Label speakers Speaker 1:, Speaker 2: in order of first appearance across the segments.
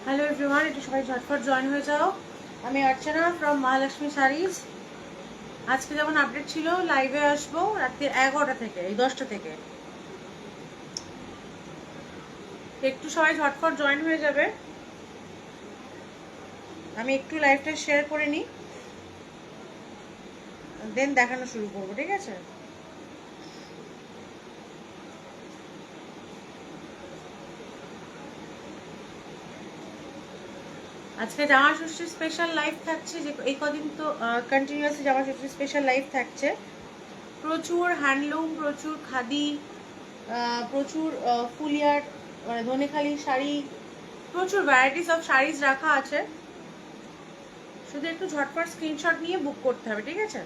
Speaker 1: Hello everyone, একটু সবাই ঝটফট join হয়ে যাও। আমি অর্চনা ফ্রম মহালক্ষ্মী শাড়িজ। আজকে যেমন আপডেট ছিল, লাইভে আসবো রাত্রি 11টা থেকে, এই 10টা থেকে। একটু সবাই ঝটফট জয়েন হয়ে যাবে। আমি একটু লাইভটা শেয়ার করে নিই, দেন দেখানো শুরু করবো, ঠিক আছে? আজকে জামা ষষ্ঠীর স্পেশাল লাইভ থাকছে, যে এই কদিন তো কন্টিনিউয়াসলি জামা ষষ্ঠীর স্পেশাল লাইভ থাকছে। প্রচুর হ্যান্ডলুম, প্রচুর খাদি, প্রচুর ফুলিয়ার, মানে ধনেখালি শাড়ি, প্রচুর ভ্যারাইটিস অফ শাড়িজ রাখা আছে। শুধু একটু ঝটপট স্ক্রিনশট নিয়ে বুক করতে হবে, ঠিক আছে?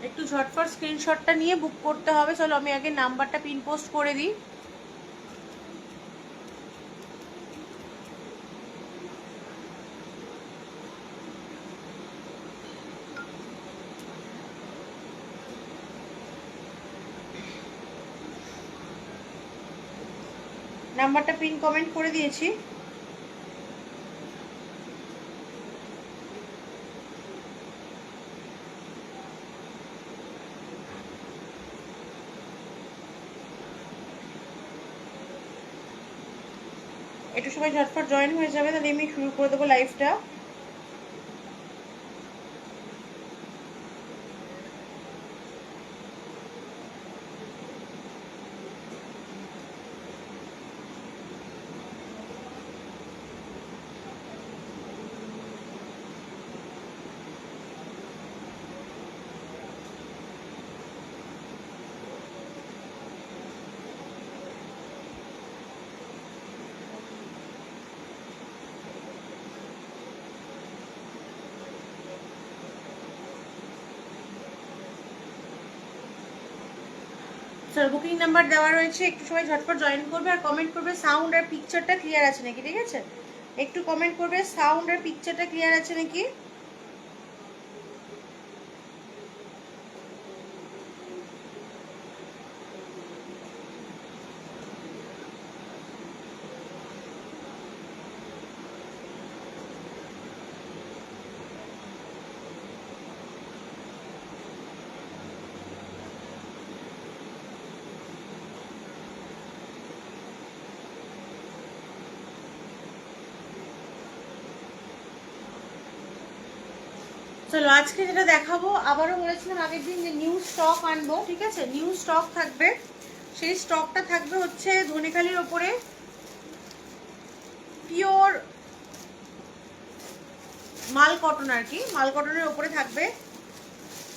Speaker 1: একটু ঝটপট স্ক্রিনশটটা নিয়ে বুক করতে হবে। চলো আমি আগে নাম্বারটা পিন পোস্ট করে দিই। নাম্বারটা পিন কমেন্ট করে দিয়েছি। একটু সবাই ঝটপট জয়েন হয়ে যাবে, তাহলে আমি শুরু করে দেবো লাইভটা। স্যার বুকিং নাম্বার দেওয়া রয়েছে, একটু সবাই ঝটপট জয়েন করবে আর কমেন্ট করবে সাউন্ড আর পিকচারটা ক্লিয়ার আছে নাকি, ঠিক আছে? একটু কমেন্ট করবে সাউন্ড আর পিকচারটা ক্লিয়ার আছে নাকি। চলো আজকে যেটা দেখাবো, আবারও বলেছিলাম আগের দিন যে নিউ স্টক আনবো, ঠিক আছে? নিউ স্টক থাকবে। সেই স্টকটা থাকবে হচ্ছে ধনেখালির ওপরে, পিওর মাল কটন আর কি, মাল কটনের ওপরে থাকবে।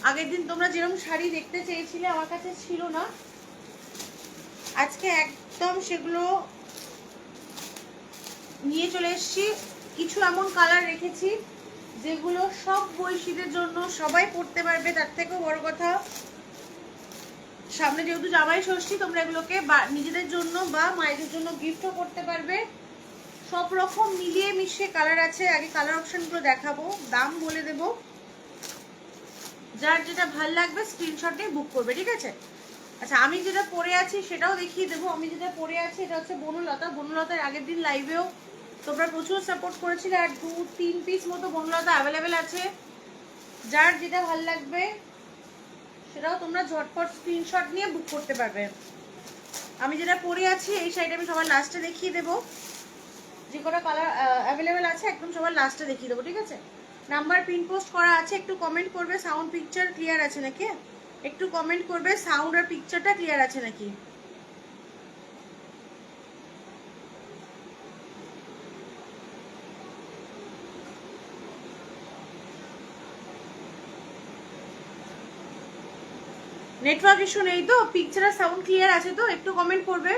Speaker 1: আগের দিন তোমরা যেরকম শাড়ি দেখতে চেয়েছিলে, আমার কাছে ছিল না, আজকে একদম সেগুলো নিয়ে চলে এসেছি। কিছু এমন কালার রেখেছি যেগুলো সব বয়সীদের জন্য, সবাই পরতে পারবে। তার থেকেও বড় কথা, সামনে যেহেতু জামাই ষষ্ঠী, তোমরা এগুলোকে নিজেদের জন্য বা মায়েদের জন্য গিফটও করতে পারবে। সব রকম মিলিয়ে মিশিয়ে কালার আছে। আগে কালার অপশনগুলো দেখাবো, দাম বলে দেব। যার যেটা ভাল লাগবে স্ক্রিনশট নিয়ে বুক করবে, ঠিক আছে? আচ্ছা, আমি যেটা পরে আছি সেটাও দেখিয়ে দেবো। আমি যেটা পরে আছি এটা হচ্ছে বনলতা। বনলতার আগের দিন লাইভেও তোমরা প্রচুর সাপোর্ট করেছিলে, আর 2-3 পিস মতো বনলতা অ্যাভেলেবেল আছে। যার যেটা ভাল লাগবে সেটাও তোমরা ঝটপট স্ক্রিনশট নিয়ে বুক করতে পারবে। আমি যেটা পরে আছি এই শাড়িটা আমি সবার লাস্টে দেখিয়ে দেবো। যে কটা কালার অ্যাভেলেবেল আছে একদম সবার লাস্টে দেখিয়ে দেবো, ঠিক আছে? নাম্বার পিন পোস্ট করা আছে, একটু কমেন্ট করবে সাউন্ড পিকচার ক্লিয়ার আছে নাকি। একটু কমেন্ট করবে সাউন্ড আর পিকচারটা ক্লিয়ার আছে নাকি। নেটওয়ার্ক ইস্যু নেই তো? পিকচার আর সাউন্ড ক্লিয়ার আছে তো? একটু কমেন্ট করবে।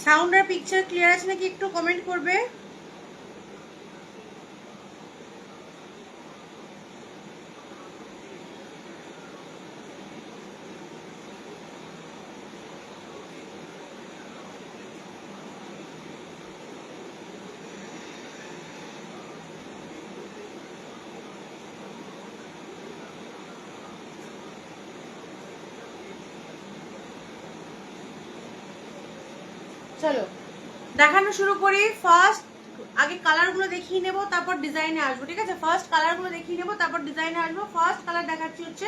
Speaker 1: সাউন্ড আর পিকচার ক্লিয়ার আছে নাকি একটু কমেন্ট করবে। চলো দেখানো শুরু করি। ফার্স্ট আগে কালারগুলো দেখিয়ে নেবো, তারপর ডিজাইনে আসবো, ঠিক আছে? ফার্স্ট কালারগুলো দেখিয়ে নেবো, তারপর ডিজাইনে আসবো। ফার্স্ট কালার দেখাচ্ছি হচ্ছে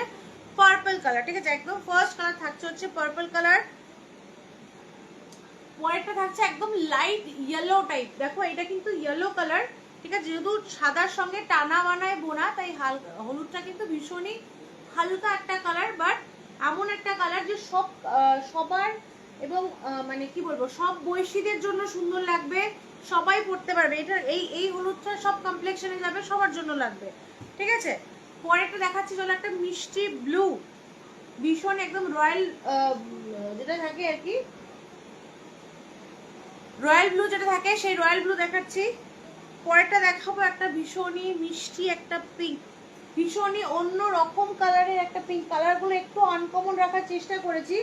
Speaker 1: পার্পল কালার, ঠিক আছে? একদম ফার্স্ট কালার থাকছে হচ্ছে পার্পল কালার। পরেরটা থাকছে একদম লাইট ইয়েলো টাইপ। দেখো এটা কিন্তু ইয়েলো কালার, ঠিক আছে? যেহেতু সাদার সঙ্গে টানা বানায় বোনা, তাই হলুদটা কিন্তু ভীষণই হালকা একটা কালার, বাট এমন একটা কালার যে সবার এবং মানে কি বলবো, সব বয়সীদের জন্য সুন্দর লাগবে, সবাই পরতে পারবে। এটা এই হলুদটা সব কমপ্লেক্সনে যাবে, সবার জন্য লাগবে, ঠিক আছে? পরেরটা দেখাচ্ছি চলো একটা মিষ্টি ব্লু, ভীষণ একদম রয়্যাল যেটা থাকে আর কি, রয়্যাল ব্লু যেটা থাকে সেই রয়্যাল ব্লু দেখাচ্ছি। পরেরটা দেখাবো একটা ভীষণই মিষ্টি একটা পিঙ্ক, ভীষণই অন্য রকম কালারের একটা পিঙ্ক। কালারগুলো একটু আনকমন রাখার চেষ্টা করেছি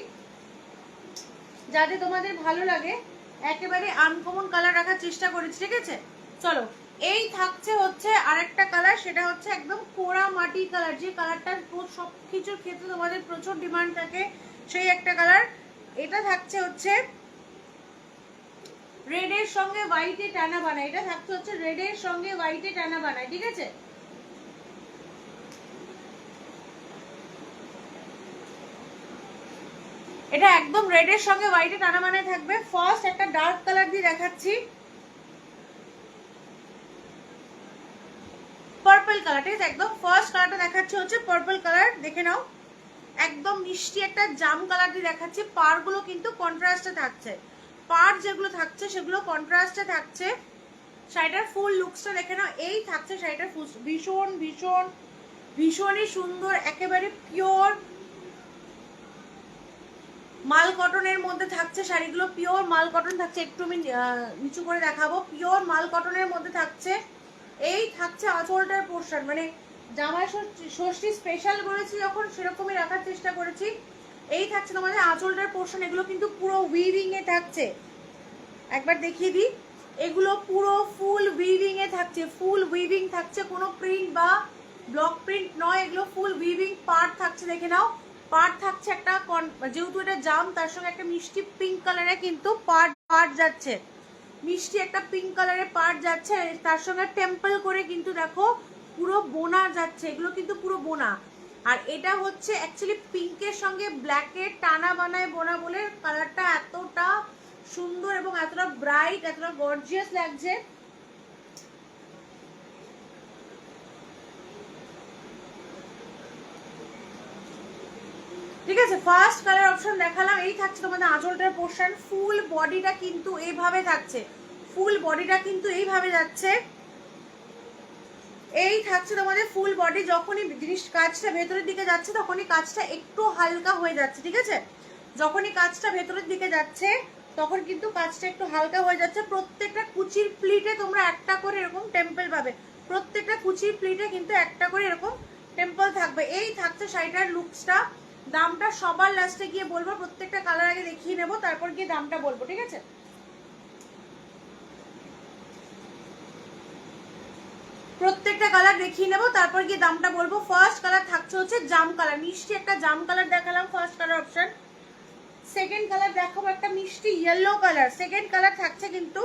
Speaker 1: যাতে তোমাদের ভালো লাগে, একেবারে আনকমন কালার রাখার চেষ্টা করেছি, ঠিক আছে? চলো, এই থাকছে হচ্ছে আরেকটা কালার, সেটা হচ্ছে একদম পোড়া মাটি কালার, যে কালারটার সব কিছুর ক্ষেত্রে তোমাদের প্রচুর ডিমান্ড থাকে, সেই একটা কালার। এটা থাকছে হচ্ছে রেডের সঙ্গে হোয়াইটে টানা বানায়, এটা থাকছে হচ্ছে রেডের সঙ্গে হোয়াইটে টানা বানায়, ঠিক আছে? এটা একদম রেডের সঙ্গে হোয়াইটে টানা বানায় থাকবে। ফার্স্ট একটা ডার্ক কালার দিয়ে দেখাচ্ছি, পার্পল কালার, ঠিক আছে? একদম ফার্স্ট কালারটা দেখাচ্ছি হচ্ছে পার্পল কালার, দেখে নাও। একদম মিষ্টি একটা জাম কালার দিয়ে দেখাচ্ছি। পাড়গুলো কিন্তু কন্ট্রাস্টে থাকছে, পাড় যেগুলো থাকছে সেগুলো কন্ট্রাস্টে থাকছে। শাড়িটার ফুল লুকসটা দেখে নাও। এই থাকছে শাড়িটার ফুল, ভীষণ ভীষণ ভীষণই সুন্দর, একেবারে পিওর মাল কটনের মধ্যে থাকছে শাড়িগুলো, পিওর মাল কটন থাকছে। একটু আমি নিচু করে দেখাবো, পিওর মাল কটনের মধ্যে থাকছে। এই থাকছে আঁচলটার পোর্শন, মানে জামাই ষষ্ঠী স্পেশাল বলেছি যখন সেরকমই রাখার চেষ্টা করেছি। এই থাকছে তোমাদের আঁচলটার পোর্শন, এগুলো কিন্তু পুরো উইভিং এ থাকছে। একবার দেখিয়ে দিই, এগুলো পুরো ফুল উইভিং এ থাকছে, ফুল উইভিং থাকছে, কোনো প্রিন্ট বা ব্লক প্রিন্ট নয়, এগুলো ফুল উইভিং পার্ট থাকছে, দেখে নাও। পার্ট থাকছে একটা, যেহেতু এটা জাম তার সঙ্গে একটা মিষ্টি পিঙ্ক কালারে কিন্তু পার্ট যাচ্ছে, মিষ্টি একটা পিঙ্ক কালারের পার্ট যাচ্ছে, তার সঙ্গে টেম্পল করে কিন্তু দেখো পুরো বোনা যাচ্ছে, এগুলো কিন্তু পুরো বোনা। আর এটা হচ্ছে অ্যাকচুয়ালি পিঙ্কের সঙ্গে ব্ল্যাকের টানা বানায় বোনা বলে কালারটা এতটা সুন্দর এবং এতটা ব্রাইট, এতটা গর্জিয়াস লাগছে। ঠিক আছে, ফার্স্ট কালার অপশন দেখালাম। এই থাকছে তোমাদের আঁচলটার পোর্শন, ফুল বডিটা কিন্তু এইভাবে থাকছে, ফুল বডিটা কিন্তু এইভাবে যাচ্ছে। এই থাকছে তোমাদের ফুল বডি, যখনই জিনিস কাজটা ভেতরের দিকে যাচ্ছে তখনই কাজটা একটু হালকা হয়ে যাচ্ছে। ঠিক আছে, যখনই কাজটা ভেতরের দিকে যাচ্ছে তখন কিন্তু কাজটা একটু হালকা হয়ে যাচ্ছে। প্রত্যেকটা কুচির প্লিটে তোমরা একটা করে এরকম টেম্পল পাবে, প্রত্যেকটা কুচির প্লিটে কিন্তু একটা করে এরকম টেম্পল থাকবে। এই থাকছে শাড়িটার লুকসটা। দামটা সবার লাস্টে গিয়ে বলবো, প্রত্যেকটা কালার আগে দেখিয়ে নেবো, তারপর গিয়ে দামটা বলবো। ঠিক আছে, প্রত্যেকটা কালার দেখিয়ে নেবো, তারপর গিয়ে দামটা বলবো। ফার্স্ট কালার থাকছে হচ্ছে জাম কালার, মিষ্টি একটা জাম কালার দেখালাম first colour option. Second colour দেখাবো একটা মিষ্টি ইয়েলো কালার। সেকেন্ড কালার থাকছে কিন্তু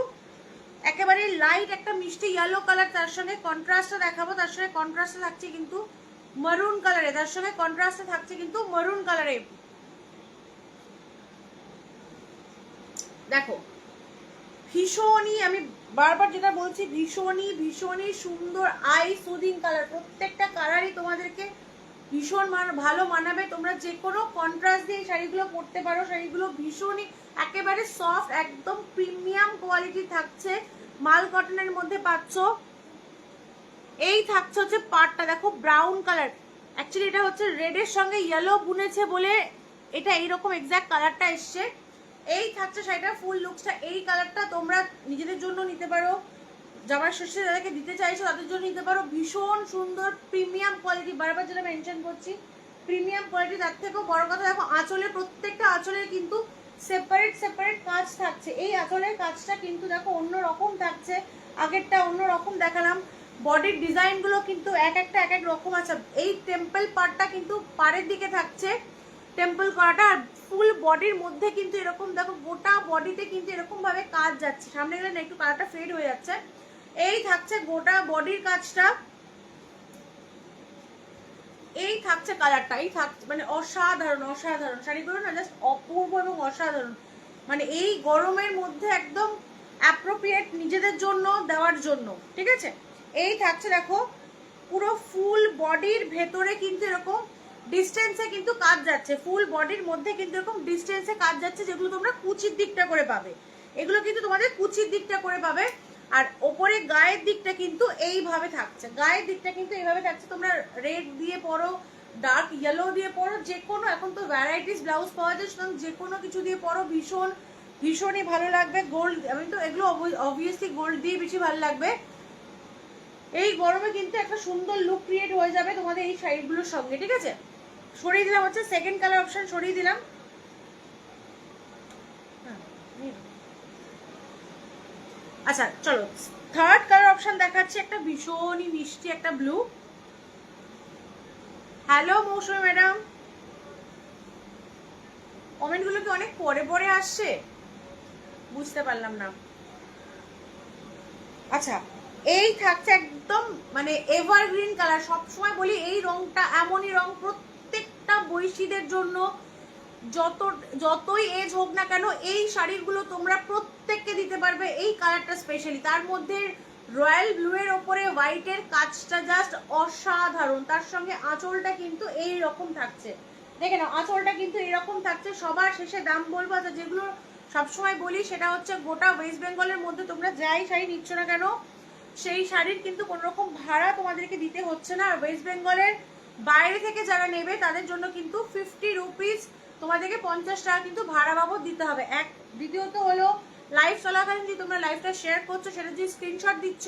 Speaker 1: একেবারে লাইট একটা মিষ্টি ইয়েলো কালার, তার সঙ্গে কন্ট্রাস্টে দেখাবো, তার সঙ্গে কন্ট্রাস্টে থাকছে কিন্তু মারুন কালারে, তার সঙ্গে কন্ট্রাস্টে থাকছে কিন্তু মারুন কালারে। দেখো ভীষণই, আমি বারবার যেটা বলছি, ভীষণই ভীষণই সুন্দর আই সুদিং কালার। প্রত্যেকটা কালারই তোমাদেরকে ভীষণ ভালো মানাবে। তোমরা যে কোনো কন্ট্রাস্ট দিয়ে শাড়িগুলো পরতে পারো। শাড়িগুলো ভীষণই একেবারে সফট, একদম প্রিমিয়াম কোয়ালিটি থাকছে, মাল কটনের মধ্যে পাচ্ছ। এই থাকছে হচ্ছে পাটটা, দেখো ব্রাউন কালার, অ্যাকচুয়ালি এটা হচ্ছে রেডের সঙ্গে ইয়েলো বুনেছে বলে এটা এইরকম এক্স্যাক্ট কালারটা এসছে। এই থাকছে শাড়িটার ফুল লুকসটা। এই কালারটা তোমরা নিজেদের জন্য নিতে পারো, জামার ষষ্ঠী যাদেরকে দিতে চাইছো তাদের জন্য নিতে পারো। ভীষণ সুন্দর প্রিমিয়াম কোয়ালিটি, বারবার যেটা মেনশন করছি প্রিমিয়াম কোয়ালিটি। তার থেকেও বড় কথা দেখো আঁচলের, প্রত্যেকটা আঁচলের কিন্তু সেপারেট সেপারেট কাজ থাকছে। এই আঁচলের কাজটা কিন্তু দেখো অন্য রকম থাকছে, আগেরটা অন্য রকম দেখালাম। বডির ডিজাইনগুলো কিন্তু এক একটা এক এক রকম আছে। এই টেম্পল পার্টটা কিন্তু পাড়ের দিকে থাকছে টেম্পল করাটা, আর ফুল বডির মধ্যে কিন্তু এরকম দেখো গোটা বডিতে কিন্তু এরকম ভাবে কাজ যাচ্ছে। সামনে গেলে না একটু কালারটা ফেড হয়ে যাচ্ছে। এই থাকছে গোটা বডির কাজটা, এই থাকছে কালারটা, এই থাকছে মানে অসাধারণ অসাধারণ শাড়িগুলো না, জাস্ট অপূর্ব এবং অসাধারণ। মানে এই গরমের মধ্যে একদম অ্যাপ্রোপ্রিয়েট নিজেদের জন্য দেওয়ার জন্য। ঠিক আছে, এই থাকছে দেখো পুরো ফুল বডির ভেতরে কিন্তু এরকম ডিস্টেন্সে কিন্তু কাজ যাচ্ছে, ফুল বডির মধ্যে কিন্তু এরকম ডিস্টেন্সে কাজ যাচ্ছে, যেগুলো তোমরা কুচির দিকটা করে পাবে। এগুলো কিন্তু তোমাদের কুচির দিকটা করে পাবে। আর ওপরে গায়ের দিকটা কিন্তু এইভাবে থাকছে, গায়ের দিকটা কিন্তু এইভাবে থাকছে। তোমরা রেড দিয়ে পরো, ডার্ক ইয়েলো দিয়ে পরো, যে কোনো, এখন তো ভ্যারাইটিস ব্লাউজ পাওয়া যায়, সুতরাং যে কোনো কিছু দিয়ে পরো ভীষণ ভীষণই ভালো লাগবে। গোল্ড, আমি তো এগুলো অবভিয়াসলি গোল্ড দিয়ে বেশি ভালো লাগবে। এই গরমে কিন্তু একটা সুন্দর লুক ক্রিয়েট হয়ে যাবে তোমাদের এই শাড়িগুলোর সঙ্গে। ঠিক আছে, সরিয়ে দিলাম হচ্ছে সেকেন্ড কালার অপশন, সরিয়ে দিলাম। আচ্ছা চলো থার্ড কালার অপশন দেখাচ্ছি, একটা ভীষণই মিষ্টি একটা ব্লু। হ্যালো মৌসুমী ম্যাডাম, কমেন্টগুলো কি অনেক পরে পরে আসছে, বুঝতে পারলাম না। আচ্ছা, এই থাকছে একদম মানে এভারগ্রিন কালার। সবসময় বলি এই রংটা এমনই রং, প্রত্যেকটা বৈশীদের জন্য, যতই এজ হোক না কেন এই শাড়িগুলো তোমরা প্রত্যেককে দিতে পারবে। এই কালারটা স্পেশালি, তার মধ্যে রয়্যাল ব্লু এর ওপরে হোয়াইটের কাজটা জাস্ট অসাধারণ। তার সঙ্গে আঁচলটা কিন্তু এই রকম থাকছে, দেখে নাও আঁচলটা কিন্তু এরকম থাকছে। সবার শেষে দাম বলবো। আচ্ছা, যেগুলো সবসময় বলি সেটা হচ্ছে গোটা ওয়েস্ট বেঙ্গলের মধ্যে তোমরা যাই শাড়ি নিচ্ছ না কেন সেই শাড়ির কিন্তু কোনো রকম ভাড়া তোমাদেরকে দিতে হচ্ছে না। আর ওয়েস্ট বেঙ্গলের বাইরে থেকে যারা নেবে তাদের জন্য কিন্তু 50 রুপিস তোমাদেরকে 50 টাকা কিন্তু ভাড়া বাবদ দিতে হবে। এক, দ্বিতীয়ত হলো লাইভ চলাকালীন যদি তোমরা লাইভটা শেয়ার করছো, সেটা যদি স্ক্রিনশট দিচ্ছ,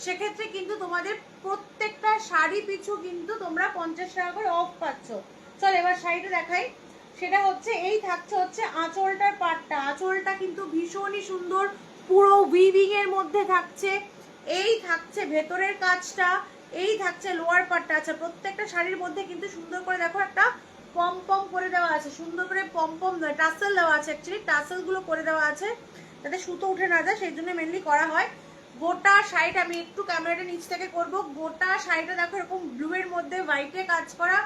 Speaker 1: সেক্ষেত্রে কিন্তু তোমাদের প্রত্যেকটা শাড়ি পিছু কিন্তু তোমরা 50 টাকা করে অফ পাচ্ছ। চল এবার শাড়িটা দেখাই। সেটা হচ্ছে এই থাকছে হচ্ছে আঁচলটার পাটটা, আঁচলটা কিন্তু ভীষণই সুন্দর, পুরো উইভিং এর মধ্যে থাকছে। এই থাকছে ভেতরের কাজটা, এই থাকছে লোয়ার পার্টটা। আচ্ছা, প্রত্যেকটা শাড়ির মধ্যে কিন্তু সুন্দর করে দেখো একটা পম পম করে দেওয়া আছে, সুন্দর করে পম পম নয় টাসেল দেওয়া আছে, অ্যাকচুয়ালি টাসেল গুলো করে দেওয়া আছে যাতে সুতো উঠে না যায়, সেই জন্য মেনলি করা হয়। গোটা শাড়িটা আমি একটু ক্যামেরাটা নিচ থেকে করব, গোটা শাড়িটা দেখো এরকম ব্লু এর মধ্যে হোয়াইটে কাজ করা,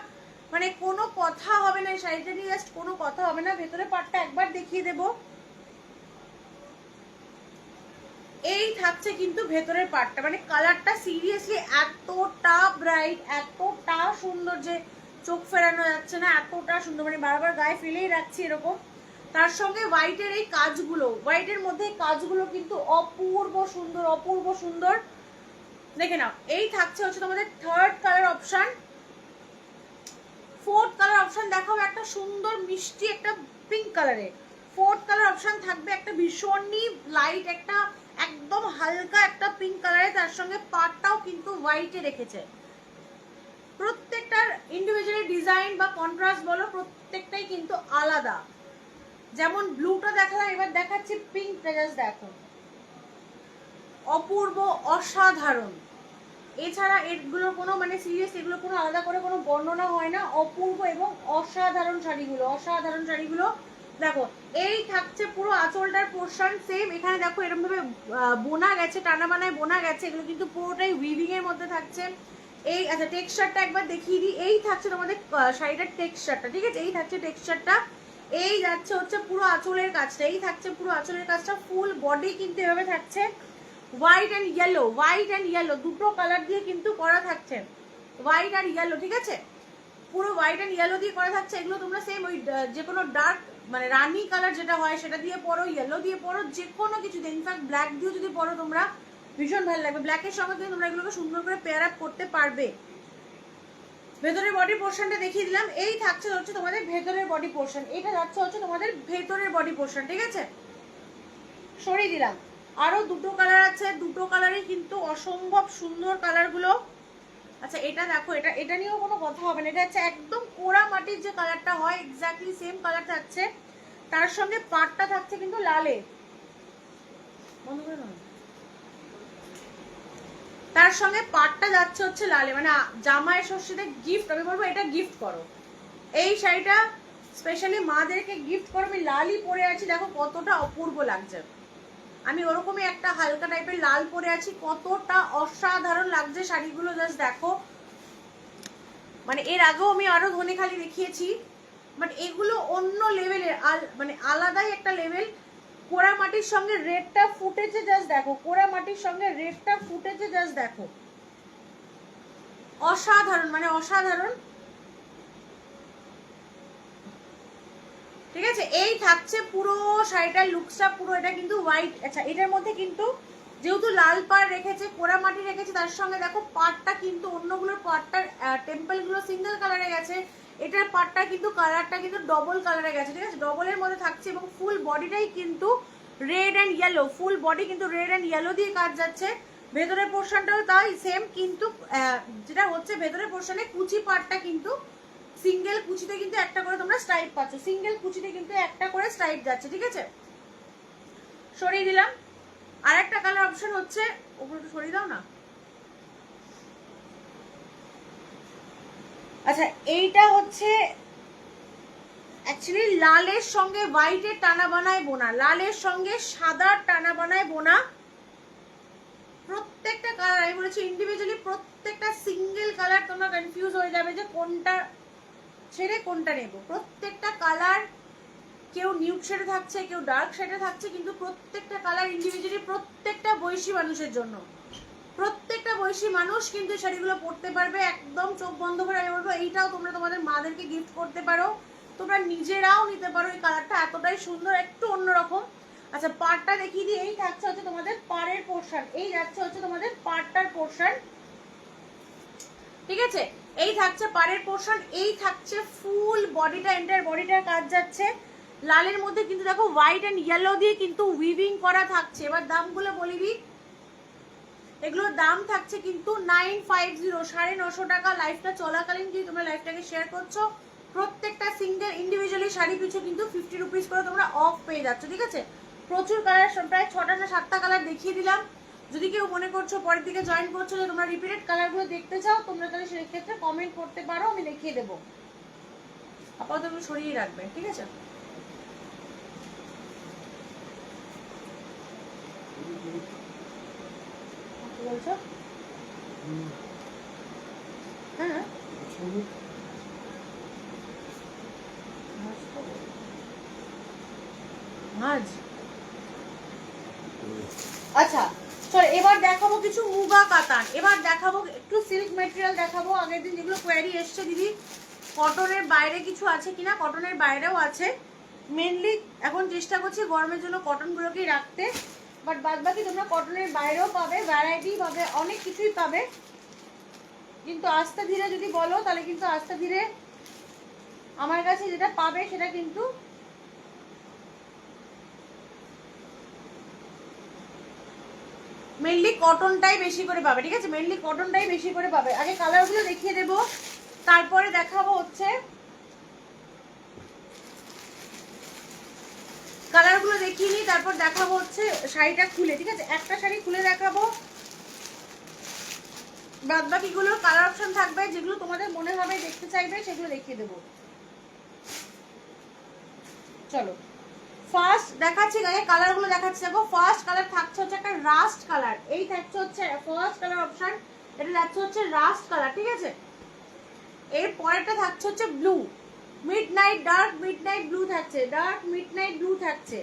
Speaker 1: মানে কোনো কথা হবে না এই শাড়িটা নিয়ে, জাস্ট কোনো কথা হবে না। ভেতরে পাটটা একবার দেখিয়ে দেব, এই থাকছে কিন্তু ভেতরের পাটটা, মানে কালারটা সিরিয়াসলি এতটা ব্রাইট, এতটা সুন্দর যে চোখ ফেরানো যাচ্ছে না, এতটা সুন্দর, মানে বারবার গায়ে ফেলেই রাখছি এরকম। তার সঙ্গে হোয়াইটের এই কাজগুলো, হোয়াইটের মধ্যে এই কাজগুলো কিন্তু অপূর্ব সুন্দর, অপূর্ব সুন্দর। দেখে নাও, এই থাকছে হচ্ছে তোমাদের third colour option. Fourth colour option দেখাবো একটা সুন্দর মিষ্টি একটা পিঙ্ক কালারে। ফোর্থ কালার অপশন থাকবে একটা ভীষণই লাইট একটা একদম হালকা একটা পিঙ্ক কালারে, তার সঙ্গে পাটটাও কিন্তু হোয়াইটে রেখেছে। প্রত্যেকটার ইন্ডিভিজুয়ালি ডিজাইন বা কন্ট্রাস্ট বলো, প্রত্যেকটাই কিন্তু আলাদা। যেমন ব্লুটা দেখালাম, এবার দেখাচ্ছি পিঙ্কটা, জাস্ট দেখো অপূর্ব, অসাধারণ। এছাড়া এগুলো কোনো মানে সিরিয়াস, এগুলো কোনো আলাদা করে কোনো বর্ণনা হয় না, অপূর্ব এবং অসাধারণ শাড়িগুলো, অসাধারণ শাড়িগুলো। দেখো এই থাকছে পুরো আঁচলটার পোর্শন সেম, এখানে দেখো এরকম ভাবে বোনা গেছে, টানা বানায় বোনা গেছে, এগুলো কিন্তু পুরোটাই উইভিং এর মধ্যে থাকছে। এই আচ্ছা টেক্সচারটা একবার দেখিয়ে দিই, এই থাকছে তোমাদের শাড়িটার টেক্সচারটা, ঠিক আছে, এই থাকছে টেক্সচারটা। এই যাচ্ছে হচ্ছে পুরো আঁচলের কাজটা, এই থাকছে পুরো আঁচলের কাজটা, ফুল বডি কিন্তু এভাবে থাকছে white and yellow, white and yellow দুটো কালার দিয়ে কিন্তু করা থাকছে, হোয়াইট আর ইয়েলো, ঠিক আছে, পুরো হোয়াইট অ্যান্ড ইয়েলো দিয়ে করা থাকছে। এগুলো তোমরা সেম ওই যে কোনো ডার্ক মানে রানি কালার যেটা হয় সেটা দিয়ে পরো, ইয়েলো দিয়ে পরো, যে কোনো কিছু দিয়ে, ইনফ্যাক্ট ব্ল্যাক দিয়েও যদি পরো তোমরা ভীষণ ভালো লাগবে, ব্ল্যাকের সঙ্গে কিন্তু তোমরা এগুলোকে সুন্দর করে পেয়ার আপ করতে পারবে। ভেতরের বডি পোর্শনটা দেখিয়ে দিলাম, এই থাকছে হচ্ছে তোমাদের ভেতরের বডি পোর্শন, এটা যাচ্ছে হচ্ছে তোমাদের ভেতরের বডি পোর্শন, ঠিক আছে, সরিয়ে দিলাম। আরো দুটো কালার আছে, দুটো কালারই কিন্তু অসম্ভব সুন্দর কালারগুলো। আচ্ছা এটা দেখো, এটা নিয়েও কোনো কথা হবে না, এটা হচ্ছে একদম পোড়া মাটির যে কালারটা হয় এক্স্যাক্টলি সেম কালার থাকছে, তার সঙ্গে পাটটা থাকছে কিন্তু লালে, বন্ধ করে নাও, তার সঙ্গে পাটটা যাচ্ছে হচ্ছে লালে, মানে জামাইয়ের ষষ্ঠীতে গিফট, আমি বলবো এটা গিফট করো, এই শাড়িটা স্পেশালি মাদেরকে গিফট করো। আমি লালই পরে আছি, দেখো কতটা অপূর্ব লাগছে, আমি ওরকমই একটা হালকা টাইপের লাল পরে আছি, কতটা অসাধারণ লাগছে শাড়িগুলো, জাস্ট দেখো। মানে এর আগেও আমি আরো ধনেখালি দেখিয়েছি, বাট এগুলো অন্য লেভেলের, মানে আলাদাই একটা লেভেল। কোড়া মাটির সঙ্গে রেডটা ফুটেছে, জাস্ট দেখো, কোড়া মাটির সঙ্গে রেডটা ফুটেছে, জাস্ট দেখো, অসাধারণ, মানে অসাধারণ, ঠিক আছে। এই থাকছে পুরো শাড়িটার লুকসটা, পুরো এটা কিন্তু হোয়াইট। আচ্ছা এটার মধ্যে কিন্তু যেহেতু লাল পাড় রেখেছে, পোড়া মাটি রেখেছে, তার সঙ্গে দেখো পাড়টা কিন্তু অন্যগুলোর পাড়টার টেম্পল গুলো সিঙ্গেল কালারে গেছে, এটার পাড়টা কিন্তু কালারটা কিন্তু ডবল কালারে গেছে, ঠিক আছে, ডবলের মধ্যে থাকছে, এবং ফুল বডিটাই কিন্তু red and yellow, full body কিন্তু রেড অ্যান্ড ইয়েলো দিয়ে কাজ যাচ্ছে। ভেতরের পোর্শনটাও তাই সেম, কিন্তু যেটা হচ্ছে ভেতরের পোর্শনে কুচি পাড়টা কিন্তু সিঙ্গেল কুচিতে কিন্তু একটা করে তোমরা স্ট্রাইপ পাচ্ছ, সিঙ্গেল কুচিতে কিন্তু একটা করে স্ট্রাইপ যাচ্ছে, ঠিক আছে, সরিয়ে দিলাম। আর একটা কালার অপশন হচ্ছে, ওপরে একটু সরিয়ে দাও না, আচ্ছা এইটা হচ্ছে অ্যাকচুয়ালি লালের সঙ্গে হোয়াইটের টানা বানায় বোনা, লালের সঙ্গে সাদার টানা বানায় বোনা, প্রত্যেকটা কালার আমি বলেছি ইন্ডিভিজুয়ালি, প্রত্যেকটা সিঙ্গেল কালার তোমরা কনফিউজ হয়ে যাবে যে কোনটা ছেড়ে কোনটা নেব, প্রত্যেকটা কালার কেউ নিউড শেডে থাকছে, কেউ ডার্ক শেডে থাকছে, কিন্তু প্রত্যেকটা কালার ইন্ডিভিজুয়ালি প্রত্যেকটা বয়সী মানুষের জন্য, প্রত্যেকটা বয়সী মানুষ কিন্তু শাড়িগুলো পরতে পারবে একদম চোখ বন্ধ করে। আমি বলবো এইটাও তোমরা তোমাদের মাদেরকে গিফট করতে পারো, তোমরা নিজেরাও নিতে পারো, এই কালারটা এতটাই সুন্দর, একটু অন্যরকম। আচ্ছা পাড়টা দেখিয়ে দিই, এই থাকছে হচ্ছে তোমাদের পাড়ের পোর্শন, এই যাচ্ছে হচ্ছে তোমাদের পাড়টার পোর্শন, ঠিক আছে, এই থাকছে পাড়ের পোর্শন, এই থাকছে ফুল বডিটা, এন্টায়ার বডিটার কাজ যাচ্ছে লালের মধ্যে, কিন্তু দেখো হোয়াইট এন্ড ইয়েলো দিয়ে কিন্তু উইভিং করা থাকছে। এবার দামগুলো বলি দিই, এগুলোর দাম থাকছে কিন্তু 950, 950 টাকা। লাইফটা চলাকালীন যদি তোমরা লাইফটাকে শেয়ার করছো, প্রত্যেকটা সিঙ্গেল ইন্ডিভিজুয়ালি শাড়ি পিছু কিন্তু 50 রুপিস করে তোমরা অফ পেয়ে যাচ্ছ, ঠিক আছে। প্রচুর কালার, প্রায় 6টা না 7টা কালার দেখিয়ে দিলাম। যদি কেউ মনে করছো পরের দিকে জয়েন করছো যে তোমরা রিপিটেড কালারগুলো দেখতে চাও, তোমরা তাহলে সেই ক্ষেত্রে কমেন্ট করতে পারো, আমি দেখিয়ে দেবো। আপাতত তুমি সরিয়ে রাখবে, ঠিক আছে। বলছো? হ্যাঁ মাছ। আচ্ছা চলো এবার দেখাবো কিছু মুগা কাতান। এবার দেখাবো একটু সিল্ক মেটেরিয়াল দেখাবো। আগের দিন যেগুলো কোয়ারি এসছে দিদি কটনের বাইরে কিছু আছে কিনা, কটনের বাইরেও আছে। মেনলি এখন চেষ্টা করছি গরমের জন্য কটনগুলোকেই রাখতে, বাট বাদ বাকি তোমরা কটনের বাইরেও পাবে, ভ্যারাইটি পাবে, অনেক কিছুই পাবে। কিন্তু আস্তে ধীরে যদি বলো তাহলে কিন্তু আস্তে ধীরে আমার কাছে যেটা পাবে সেটা কিন্তু মেনলি কটনটাই বেশি করে পাবে, ঠিক আছে? মেনলি কটনটাই বেশি করে পাবে। আগে কালারগুলো দেখিয়ে দেবো, তারপরে দেখাবো হচ্ছে কালারগুলো দেখিয়ে নিই, তারপর দেখাবো হচ্ছে শাড়িটা খুলে, ঠিক আছে? একটা শাড়ি খুলে দেখাবো, বাদ বাকিগুলো কালার অপশন থাকবে, যেগুলো তোমাদের মনে হবে দেখতে চাইবে সেগুলো দেখিয়ে দেবো। চলো ফার্স্ট দেখাচ্ছি, গায়ে কালারগুলো দেখাচ্ছি। দেখো ফার্স্ট কালার থাকছে হচ্ছে একটা রাস্ট কালার, এই থাকছে হচ্ছে ফার্স্ট কালার অপশন, এটা যাচ্ছে হচ্ছে রাস্ট কালার, ঠিক আছে? এর পরেরটা থাকছে হচ্ছে blue, midnight dark midnight blue থাকছে, ডার্ক মিডনাইট ব্লু থাকছে।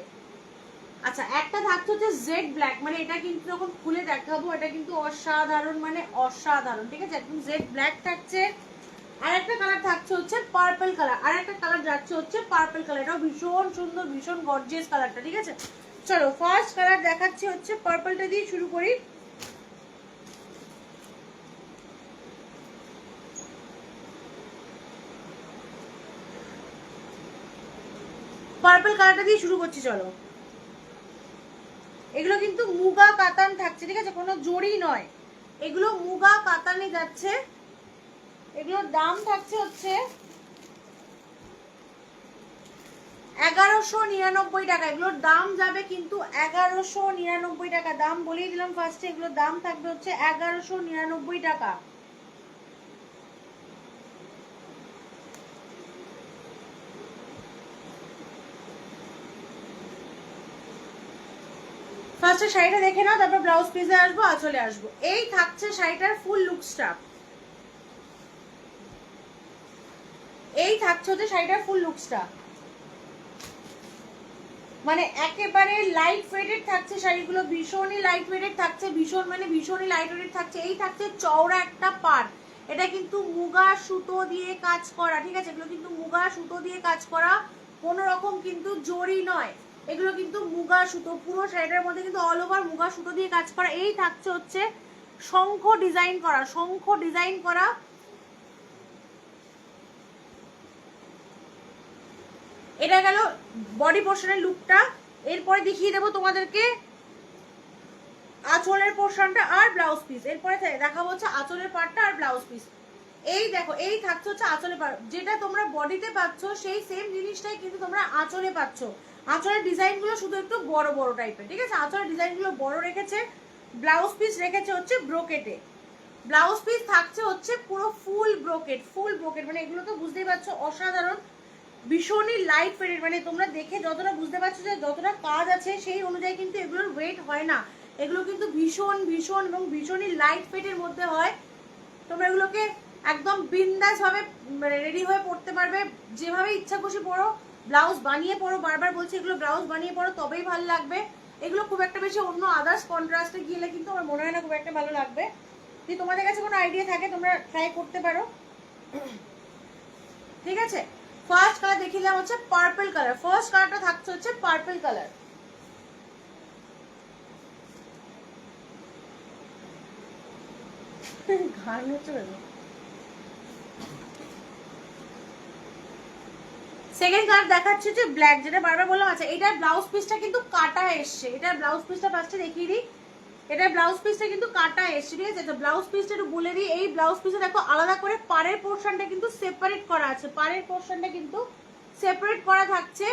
Speaker 1: আচ্ছা একটা থাকছে হচ্ছে জেড ব্ল্যাক, মানে এটা কিন্তু যখন খুলে দেখাবো এটা কিন্তু অসাধারণ, মানে অসাধারণ, ঠিক আছে? একদম জেড ব্ল্যাক থাকছে। আর একটা কালার থাকছে হচ্ছে পার্পল কালার, আর একটা কালার যাচ্ছে হচ্ছে পার্পল কালার, এটাও ভীষণ সুন্দর, ভীষণ গর্জিয়াস কালারটা, ঠিক আছে? চলো ফার্স্ট কালার দেখাচ্ছি হচ্ছে পার্পলটা দিয়ে শুরু করি। পার্পল কালারটা দিয়ে শুরু করছি, চলো। এগুলো কিন্তু মুগা কাতান থাকছে, ঠিক আছে? কোনো জড়ি নয়, এগুলো মুগা কাতানে যাচ্ছে। এগুলোর দাম থাকছে হচ্ছে 1199 টাকা। এগুলোর দাম যাবে কিন্তু 1199 টাকা, দাম বলেই দিলাম ফার্স্টে। এগুলোর দাম থাকবে হচ্ছে 1199 টাকা। ফার্স্টে শাড়িটা দেখে নাও, তারপর ব্লাউজ পিসে আসবো, আঁচলে আসবো। এই থাকছে শাড়িটার ফুল লুকসটা, এই থাকছে হচ্ছে শাড়িটার ফুল লুকসটা, মানে একেবারে লাইট ওয়েটেড থাকছে শাড়িগুলো, ভীষণই লাইট ওয়েটেড থাকছে, ভীষণ মানে ভীষণই লাইট ওয়েটেড থাকছে। এই থাকছে চওড়া একটা পাড়, এটা কিন্তু মুগা সুতো দিয়ে কাজ করা, ঠিক আছে? এগুলো কিন্তু মুগা সুতো দিয়ে কাজ করা, কোনো রকম কিন্তু জড়ি নয়, এগুলো কিন্তু মুগা সুতো। পুরো শাড়িটার মধ্যে কিন্তু অল ওভার মুগা সুতো দিয়ে কাজ করা। এই থাকছে হচ্ছে শঙ্খ ডিজাইন করা, শঙ্খ ডিজাইন করা। এটা গেল বডি পোর্শনের লুকটা। এরপরে দেখিয়ে দেবো তোমাদেরকে আঁচলের পোর্শনটা আর ব্লাউজ পিস। এরপরে দেখাবো হচ্ছে আঁচলের পার্টটা আর ব্লাউজ পিস। এই দেখো এই থাকছে হচ্ছে আঁচলের পার্ট, যেটা তোমরা বডিতে পাচ্ছ সেই সেম জিনিসটাই কিন্তু তোমরা আঁচলে পাচ্ছ। আঁচলের ডিজাইনগুলো শুধু একটু বড় বড় টাইপের, ঠিক আছে? আঁচলের ডিজাইনগুলো বড় রেখেছে। ব্লাউজ পিস রেখেছে হচ্ছে ব্রোকেটে, ব্লাউজ পিস থাকছে হচ্ছে পুরো ফুল ব্রোকেট, ফুল ব্রোকেট, মানে এগুলো তো বুঝতেই পারছো অসাধারণ, ভীষণই লাইট ওয়েটেড, মানে তোমরা দেখে যতটা বুঝতে পারছো যে যতটা কাজ আছে সেই অনুযায়ী কিন্তু এগুলোর ওয়েট হয় না। এগুলো কিন্তু ভীষণ ভীষণ এবং ভীষণই লাইট ওয়েটের মধ্যে হয়। তোমরা এগুলোকে একদম বিন্দাস ভাবে মানে রেডি হয়ে পড়তে পারবে, যেভাবে ইচ্ছা খুশি পড়ো, ব্লাউজ বানিয়ে পড়ো, বারবার বলছি এগুলো ব্লাউজ বানিয়ে পড়ো তবেই ভালো লাগবে। এগুলো খুব একটা বেশি অন্য আদার্স কন্ট্রাস্টে গেলে কিন্তু আমার মনে হয় না খুব একটা ভালো লাগবে। যদি তোমাদের কাছে কোনো আইডিয়া থাকে তোমরা ট্রাই করতে পারো, ঠিক আছে? ফার্স্ট কালার দেখিলাম হচ্ছে পার্পল কালার, ফার্স্ট কালারটা থাকছে হচ্ছে পার্পল কালার। ঘাড় হচ্ছে সেকেন্ড কালার দেখাচ্ছে যে ব্ল্যাক, যেটা বারবার বললাম। আচ্ছা এটার ব্লাউজ পিসটা কিন্তু কাটা এসছে, এটার ব্লাউজ পিসটা ফার্স্টে দেখিয়ে দিই। এটার ব্লাউজ পিসটা কিন্তু কাটা এসছে, ঠিক আছে? তো ব্লাউজ পিসটা একটু বলে দিই। এই ব্লাউজ পিসে দেখো আলাদা করে পাড়ের পোর্শনটা কিন্তু সেপারেট করা আছে, পাড়ের পোর্শনটা কিন্তু সেপারেট করা থাকছে।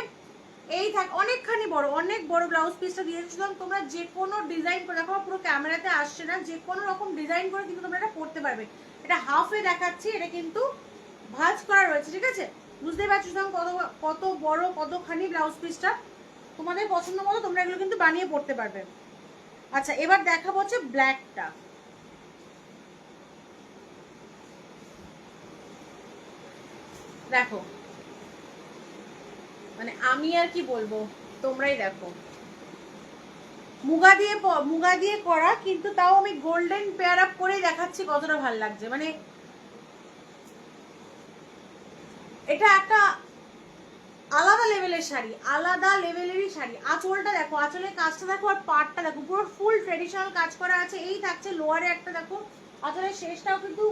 Speaker 1: এই অনেকখানি বড়, অনেক বড় ব্লাউজ পিসটা দিয়েছে। সুতরাং তোমরা যে কোনো ডিজাইন করে, দেখো পুরো ক্যামেরাতে আসছে না, যে কোনো রকম ডিজাইন করে কিন্তু তোমরা এটা পরতে পারবে। এটা হাফে দেখাচ্ছি, এটা কিন্তু ভাঁজ করা রয়েছে, ঠিক আছে? বুঝতেই পারছো সুতরাং কত কত বড় কতখানি ব্লাউজ পিসটা। তোমাদের পছন্দ মতো তোমরা এগুলো কিন্তু বানিয়ে পড়তে পারবে। আচ্ছা এবার দেখাবো হচ্ছে ব্ল্যাকটা, দেখো, মানে আমি আর কি বলবো, তোমরাই দেখো। মুগা দিয়ে করা, কিন্তু তাও আমি গোল্ডেন পেয়ার আপ করে দেখাচ্ছি কতটা ভালো লাগছে। মানে এটা একটা আলাদা লেভেলের শাড়ি, আলাদা লেভেলেরই শাড়ি। আঁচলটা দেখো, আঁচলের কাজটা দেখো, আর পাড়টা দেখো, পুরো ফুল ট্রেডিশনাল কাজ করা আছে। এই থাকছে লোয়ারে একটা দেখো, আঁচলের শেষটাও কিন্তু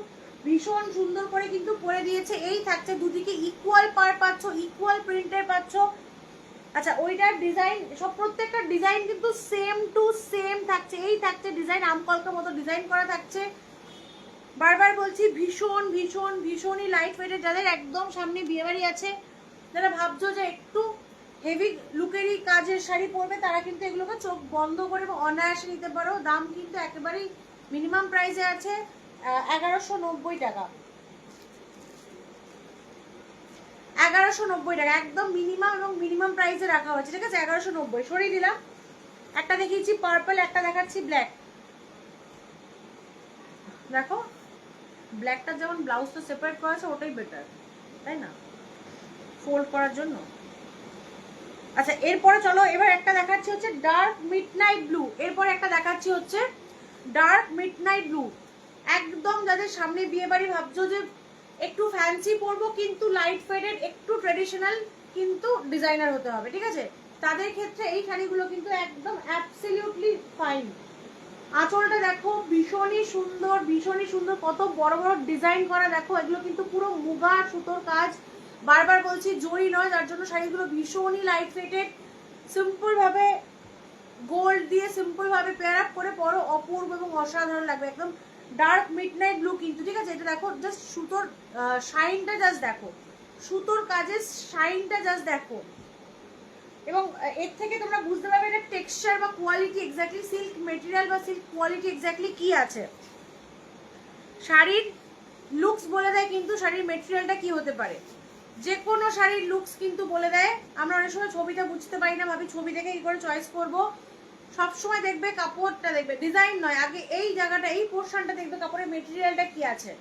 Speaker 1: ভীষণ সুন্দর করে কিন্তু পরে দিয়েছে। এই থাকছে দুদিকে ইকুয়াল পার পাচ্ছ, ইকুয়াল প্রিন্টের পাচ্ছ। আচ্ছা, ওইটার ডিজাইন সব, প্রত্যেকটা ডিজাইন কিন্তু সেম টু সেম থাকছে। এই থাকছে ডিজাইন, আমকলকের মতো ডিজাইন করা থাকছে। বারবার বলছি, ভীষণ ভীষণ ভীষণই লাইট ওয়েটের। যাদের একদম সামনে বিয়েবাড়ি আছে, যারা ভাবছো যে একটু হেভি লুকেরই কাজের শাড়ি পরবে, তারা কিন্তু এগুলোকে চোখ বন্ধ করে অনায়াসে নিতে পারো। দাম কিন্তু একেবারেই মিনিমাম প্রাইসে আছে 1190 টাকা। 1190 টাকা একদম মিনিমাম, এবং মিনিমাম প্রাইসে রাখা হয়েছে, ঠিক আছে? 1190 সরিয়ে দিলাম। একটা দেখিয়েছি পার্পল, একটা দেখাচ্ছি ব্ল্যাক। দেখো, ব্ল্যাকটা যেমন ব্লাউজটা সেপারেট করা আছে, ওটাই বেটার, তাই না, ফোল্ড করার জন্য। আচ্ছা, এরপরে চলো এবার একটা দেখাচ্ছি হচ্ছে ডার্ক মিডনাইট ব্লু। এরপরে একটা দেখাচ্ছি হচ্ছে ডার্ক মিডনাইট ব্লু। একদম যাদের সামনে বিয়ে বাড়ি ভাবছো যে একটু ফ্যান্সি পরবো কিন্তু লাইট ফেডেড, একটু ট্রেডিশনাল কিন্তু ডিজাইনার হতে হবে, ঠিক আছে, তাদের ক্ষেত্রে এই শাড়িগুলো কিন্তু একদম অ্যাবসলিউটলি ফাইন। আঁচলটা দেখো, ভীষণই সুন্দর, ভীষণই সুন্দর, কত বড় বড় ডিজাইন করা দেখো। এগুলো কিন্তু পুরো মুগা সুতোর কাজ, বারবার বলছি জরি নয়, যার জন্য শাড়িগুলো ভীষণই লাইট ওয়েটেড। সিম্পল ভাবে গোল্ড দিয়ে সিম্পল ভাবে পেয়ার আপ করে পরো, অপূর্ব এবং অসাধারণ লাগবে। একদম ডার্ক মিডনাইট ব্লু কিন্তু, ঠিক আছে? এটা দেখো, জাস্ট সুতোর শাইনটা জাস্ট দেখো, সুতোর কাজের শাইনটা জাস্ট দেখো। এবং এর থেকে তোমরা বুঝতে পারবে এটা টেক্সচার বা কোয়ালিটি এক্স্যাক্টলি, সিল্ক মেটেরিয়াল বা সিল্ক কোয়ালিটি এক্স্যাক্টলি কি আছে। শাড়ির লুকস বলে দেয় কিন্তু শাড়ির মেটেরিয়ালটা কি হতে পারে। যে কোনো শাড়ির লুকস কিন্তু বলে দেয়। আমরা অনেক সময় ছবিটা বুঝতে পারি না, ভাবি ছবি দেখে কি করে চয়েস করব। সবসময় দেখবে কাপড়টা, দেখবে ডিজাইন নয়, আগে এই জায়গাটা, এই পোর্শনটা দেখবে কাপড়ের মেটেরিয়ালটা কি আছে।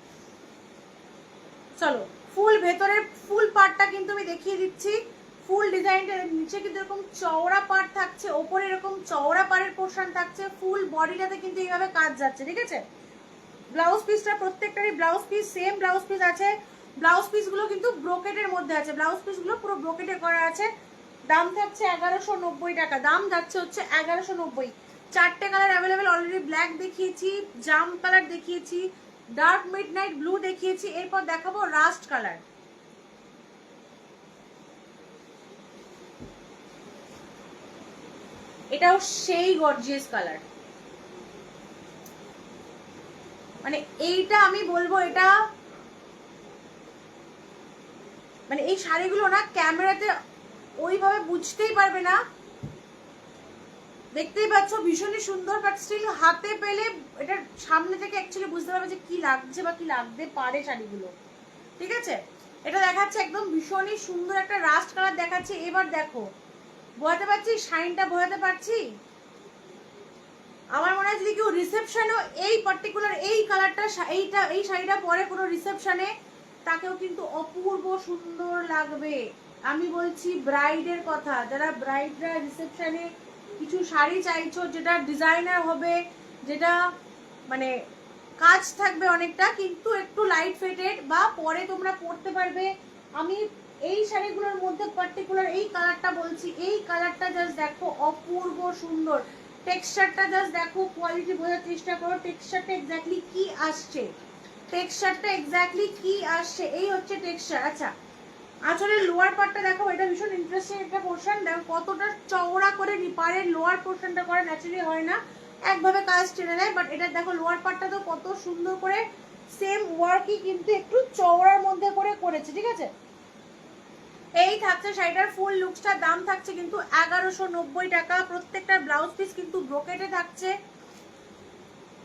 Speaker 1: চলো, ফুল ভেতরের ফুল পার্টটা কিন্তু আমি দেখিয়ে দিচ্ছি। ফুল ডিজাইনটা নিচে কিন্তু এরকম চওড়া পার্ট থাকছে, ওপরে এরকম চওড়া পাড়ের পোর্শন থাকছে, ফুল বডিটাতে কিন্তু এইভাবে কাজ যাচ্ছে, ঠিক আছে? ব্লাউজ পিসটা, প্রত্যেকটারই blouse piece same blouse piece আছে। ব্লাউজ পিসগুলো কিন্তু ব্রোকেটের মধ্যে আছে, ব্লাউজ পিসগুলো পুরো ব্রোকেটে করা আছে। দাম থাকছে 1190 টাকা, দাম যাচ্ছে হচ্ছে 1190। চারটে কালার অ্যাভেলেবেল অলরেডি, ব্ল্যাক দেখিয়েছি, জাম কালার দেখিয়েছি, ডার্ক মিডনাইট ব্লু দেখিয়েছি, এরপর দেখাবো রাস্ট কালার। এটাও সেই গর্জিয়াস কালার। মানে এইটা আমি বলবো, এটা মানে এই শাড়িগুলো না ক্যামেরাতে ওইভাবে বুঝতেই পারবে না, দেখতেই পাচ্ছ ভীষণই সুন্দর, বাট স্টিল হাতে পেলে এটা সামনে থেকে অ্যাকচুয়ালি বুঝতে পারবে যে কি লাগছে বা কি লাগতে পারে শাড়িগুলো, ঠিক আছে? এটা দেখাচ্ছে একদম ভীষণই সুন্দর একটা রাস্ট কালার দেখাচ্ছে। এবার দেখো, বোঝাতে পারছি শাইনটা, বোঝাতে পারছি? আমার মনে হয় যদি কেউ রিসেপশনেও এই পার্টিকুলার এই কালারটা, এইটা, এই শাড়িটা পরে কোনো রিসেপশনে, তাকেও কিন্তু অপূর্ব সুন্দর লাগবে। আমি বলছি ব্রাইডের কথা, যারা ব্রাইডরা রিসেপশনে কিছু শাড়ি চাইছো যেটা ডিজাইনার হবে, যেটা মানে কাজ থাকবে অনেকটা কিন্তু একটু লাইট ফেটেড, বা পরে তোমরা পরতে পারবে। আমি এই শাড়িগুলোর মধ্যে পার্টিকুলার এই কালারটা বলছি, এই কালারটা জাস্ট দেখো, অপূর্ব সুন্দর। টেক্সচারটা জাস্ট দেখো, কোয়ালিটি বোঝার চেষ্টা করো, টেক্সচারটা এক্স্যাক্টলি কি আসছে, টেক্সচারটা এক্স্যাক্টলি কি আসছে, এই হচ্ছে টেক্সচার। আচ্ছা, আঁচলের লোয়ার পার্টটা দেখো, এটা ভীষণ ইন্টারেস্টিং একটা পোর্শন। দেখো কতটা চওড়া করে পাড়ের লোয়ার পোর্শনটা করে, ন্যাচারালি হয় না, একভাবে কাজ টেনে নেয়, বাট এটা দেখো লোয়ার পার্টটা তো কত সুন্দর করে সেম ওয়ার্কই কিন্তু একটু চওড়ার মধ্যে করে করেছে, ঠিক আছে? এই থাকছে শাড়িটার ফুল লুকসটা, দাম থাকছে কিন্তু 1190 টাকা। প্রত্যেকটার ব্লাউজ পিস কিন্তু ব্রোকেটে থাকছে,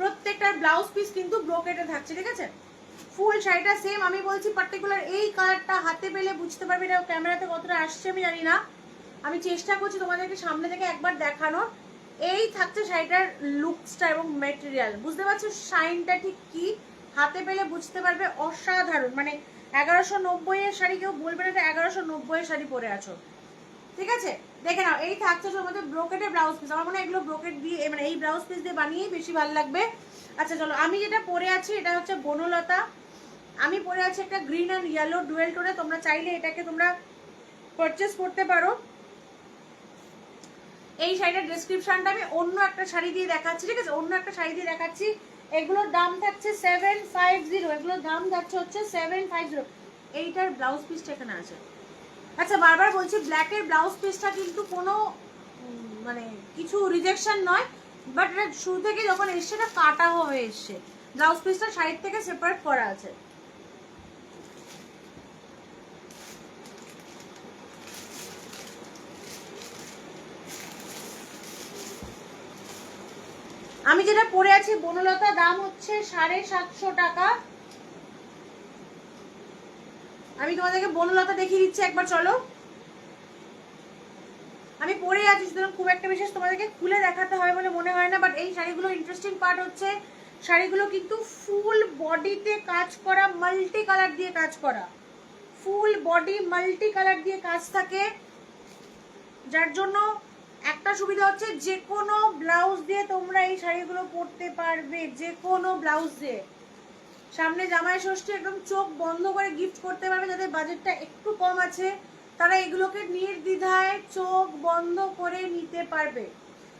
Speaker 1: প্রত্যেকটার ব্লাউজ পিস কিন্তু ব্রোকেটে থাকছে, ঠিক আছে? ফুল শাড়িটা সেম। আমি বলছি পার্টিকুলার এই কালারটা হাতে পেলে বুঝতে পারবে, এটা ক্যামেরাতে কতটা আসছে আমি জানি না, আমি চেষ্টা করছি তোমাদেরকে সামনে থেকে একবার দেখানোর। এই থাকছে শাড়িটার লুকসটা এবং মেটেরিয়াল, বুঝতে পারছো শাইনটা ঠিক কি, হাতে পেলে বুঝতে পারবে, অসাধারণ। মানে 1190 শাড়ি, কেউ বলবে না যে 1190 শাড়ি পরে আছো, ঠিক আছে? দেখে নাও, এই থাকছে তোমাদের ব্রোকেটের ব্লাউজ পিস। আমার মনে হয় এগুলো ব্রোকেট দিয়ে, মানে এই ব্লাউজ পিস দিয়ে বানিয়েই বেশি ভালো লাগবে। আচ্ছা চলো, আমি যেটা পরে আছি এটা হচ্ছে বনলতা। আমি পরে আছি একটা গ্রিন অ্যান্ড ইয়েলো ডুয়েল টোনে। তোমরা চাইলে এটাকে তোমরা পারচেস করতে পারো। এই শাড়িটার ডেসক্রিপশনটা আমি অন্য একটা শাড়ি দিয়ে দেখাচ্ছি, ঠিক আছে? অন্য একটা শাড়ি দিয়ে দেখাচ্ছি। এগুলোর দাম থাকছে 750, এগুলোর দাম থাকছে হচ্ছে 750। এইটার ব্লাউজ পিসটা এখানে আছে। আচ্ছা বারবার বলছি, ব্ল্যাকের ব্লাউজ পিসটা কিন্তু কোনো মানে কিছু রিজেকশন নয়, বাট এটা শুরু থেকে যখন এসছে এটা কাটা হয়ে এসছে। ব্লাউজ পিসটা সাইড থেকে সেপারেট করা আছে। আমি যেটা পরে আছি বনলতা, দাম হচ্ছে 750 টাকা। আমি তোমাদেরকে বনলতা দেখিয়ে দিচ্ছি একবার, চলো। আমি পরে আছি, সুতরাং খুব একটা বিশেষ তোমাদেরকে খুলে দেখাতে হয় বলে মনে হয় না। বাট এই শাড়িগুলো ইন্টারেস্টিং পার্ট হচ্ছে শাড়িগুলো কিন্তু ফুল বডিতে কাজ করা, মাল্টি কালার দিয়ে কাজ করা, ফুল বডি মাল্টি কালার দিয়ে কাজ থাকে, যার জন্য একটা সুবিধা হচ্ছে যে কোনো ব্লাউজ দিয়ে তোমরা এই শাড়িগুলো পরতে পারবে, যে কোনো ব্লাউজ দিয়ে। সামনে জামাই ষষ্ঠী, একদম চোখ বন্ধ করে গিফট করতে পারবে। যাদের বাজেটটা একটু কম আছে তারা এগুলোকে নির্দ্বিধায় চোখ বন্ধ করে নিতে পারবে,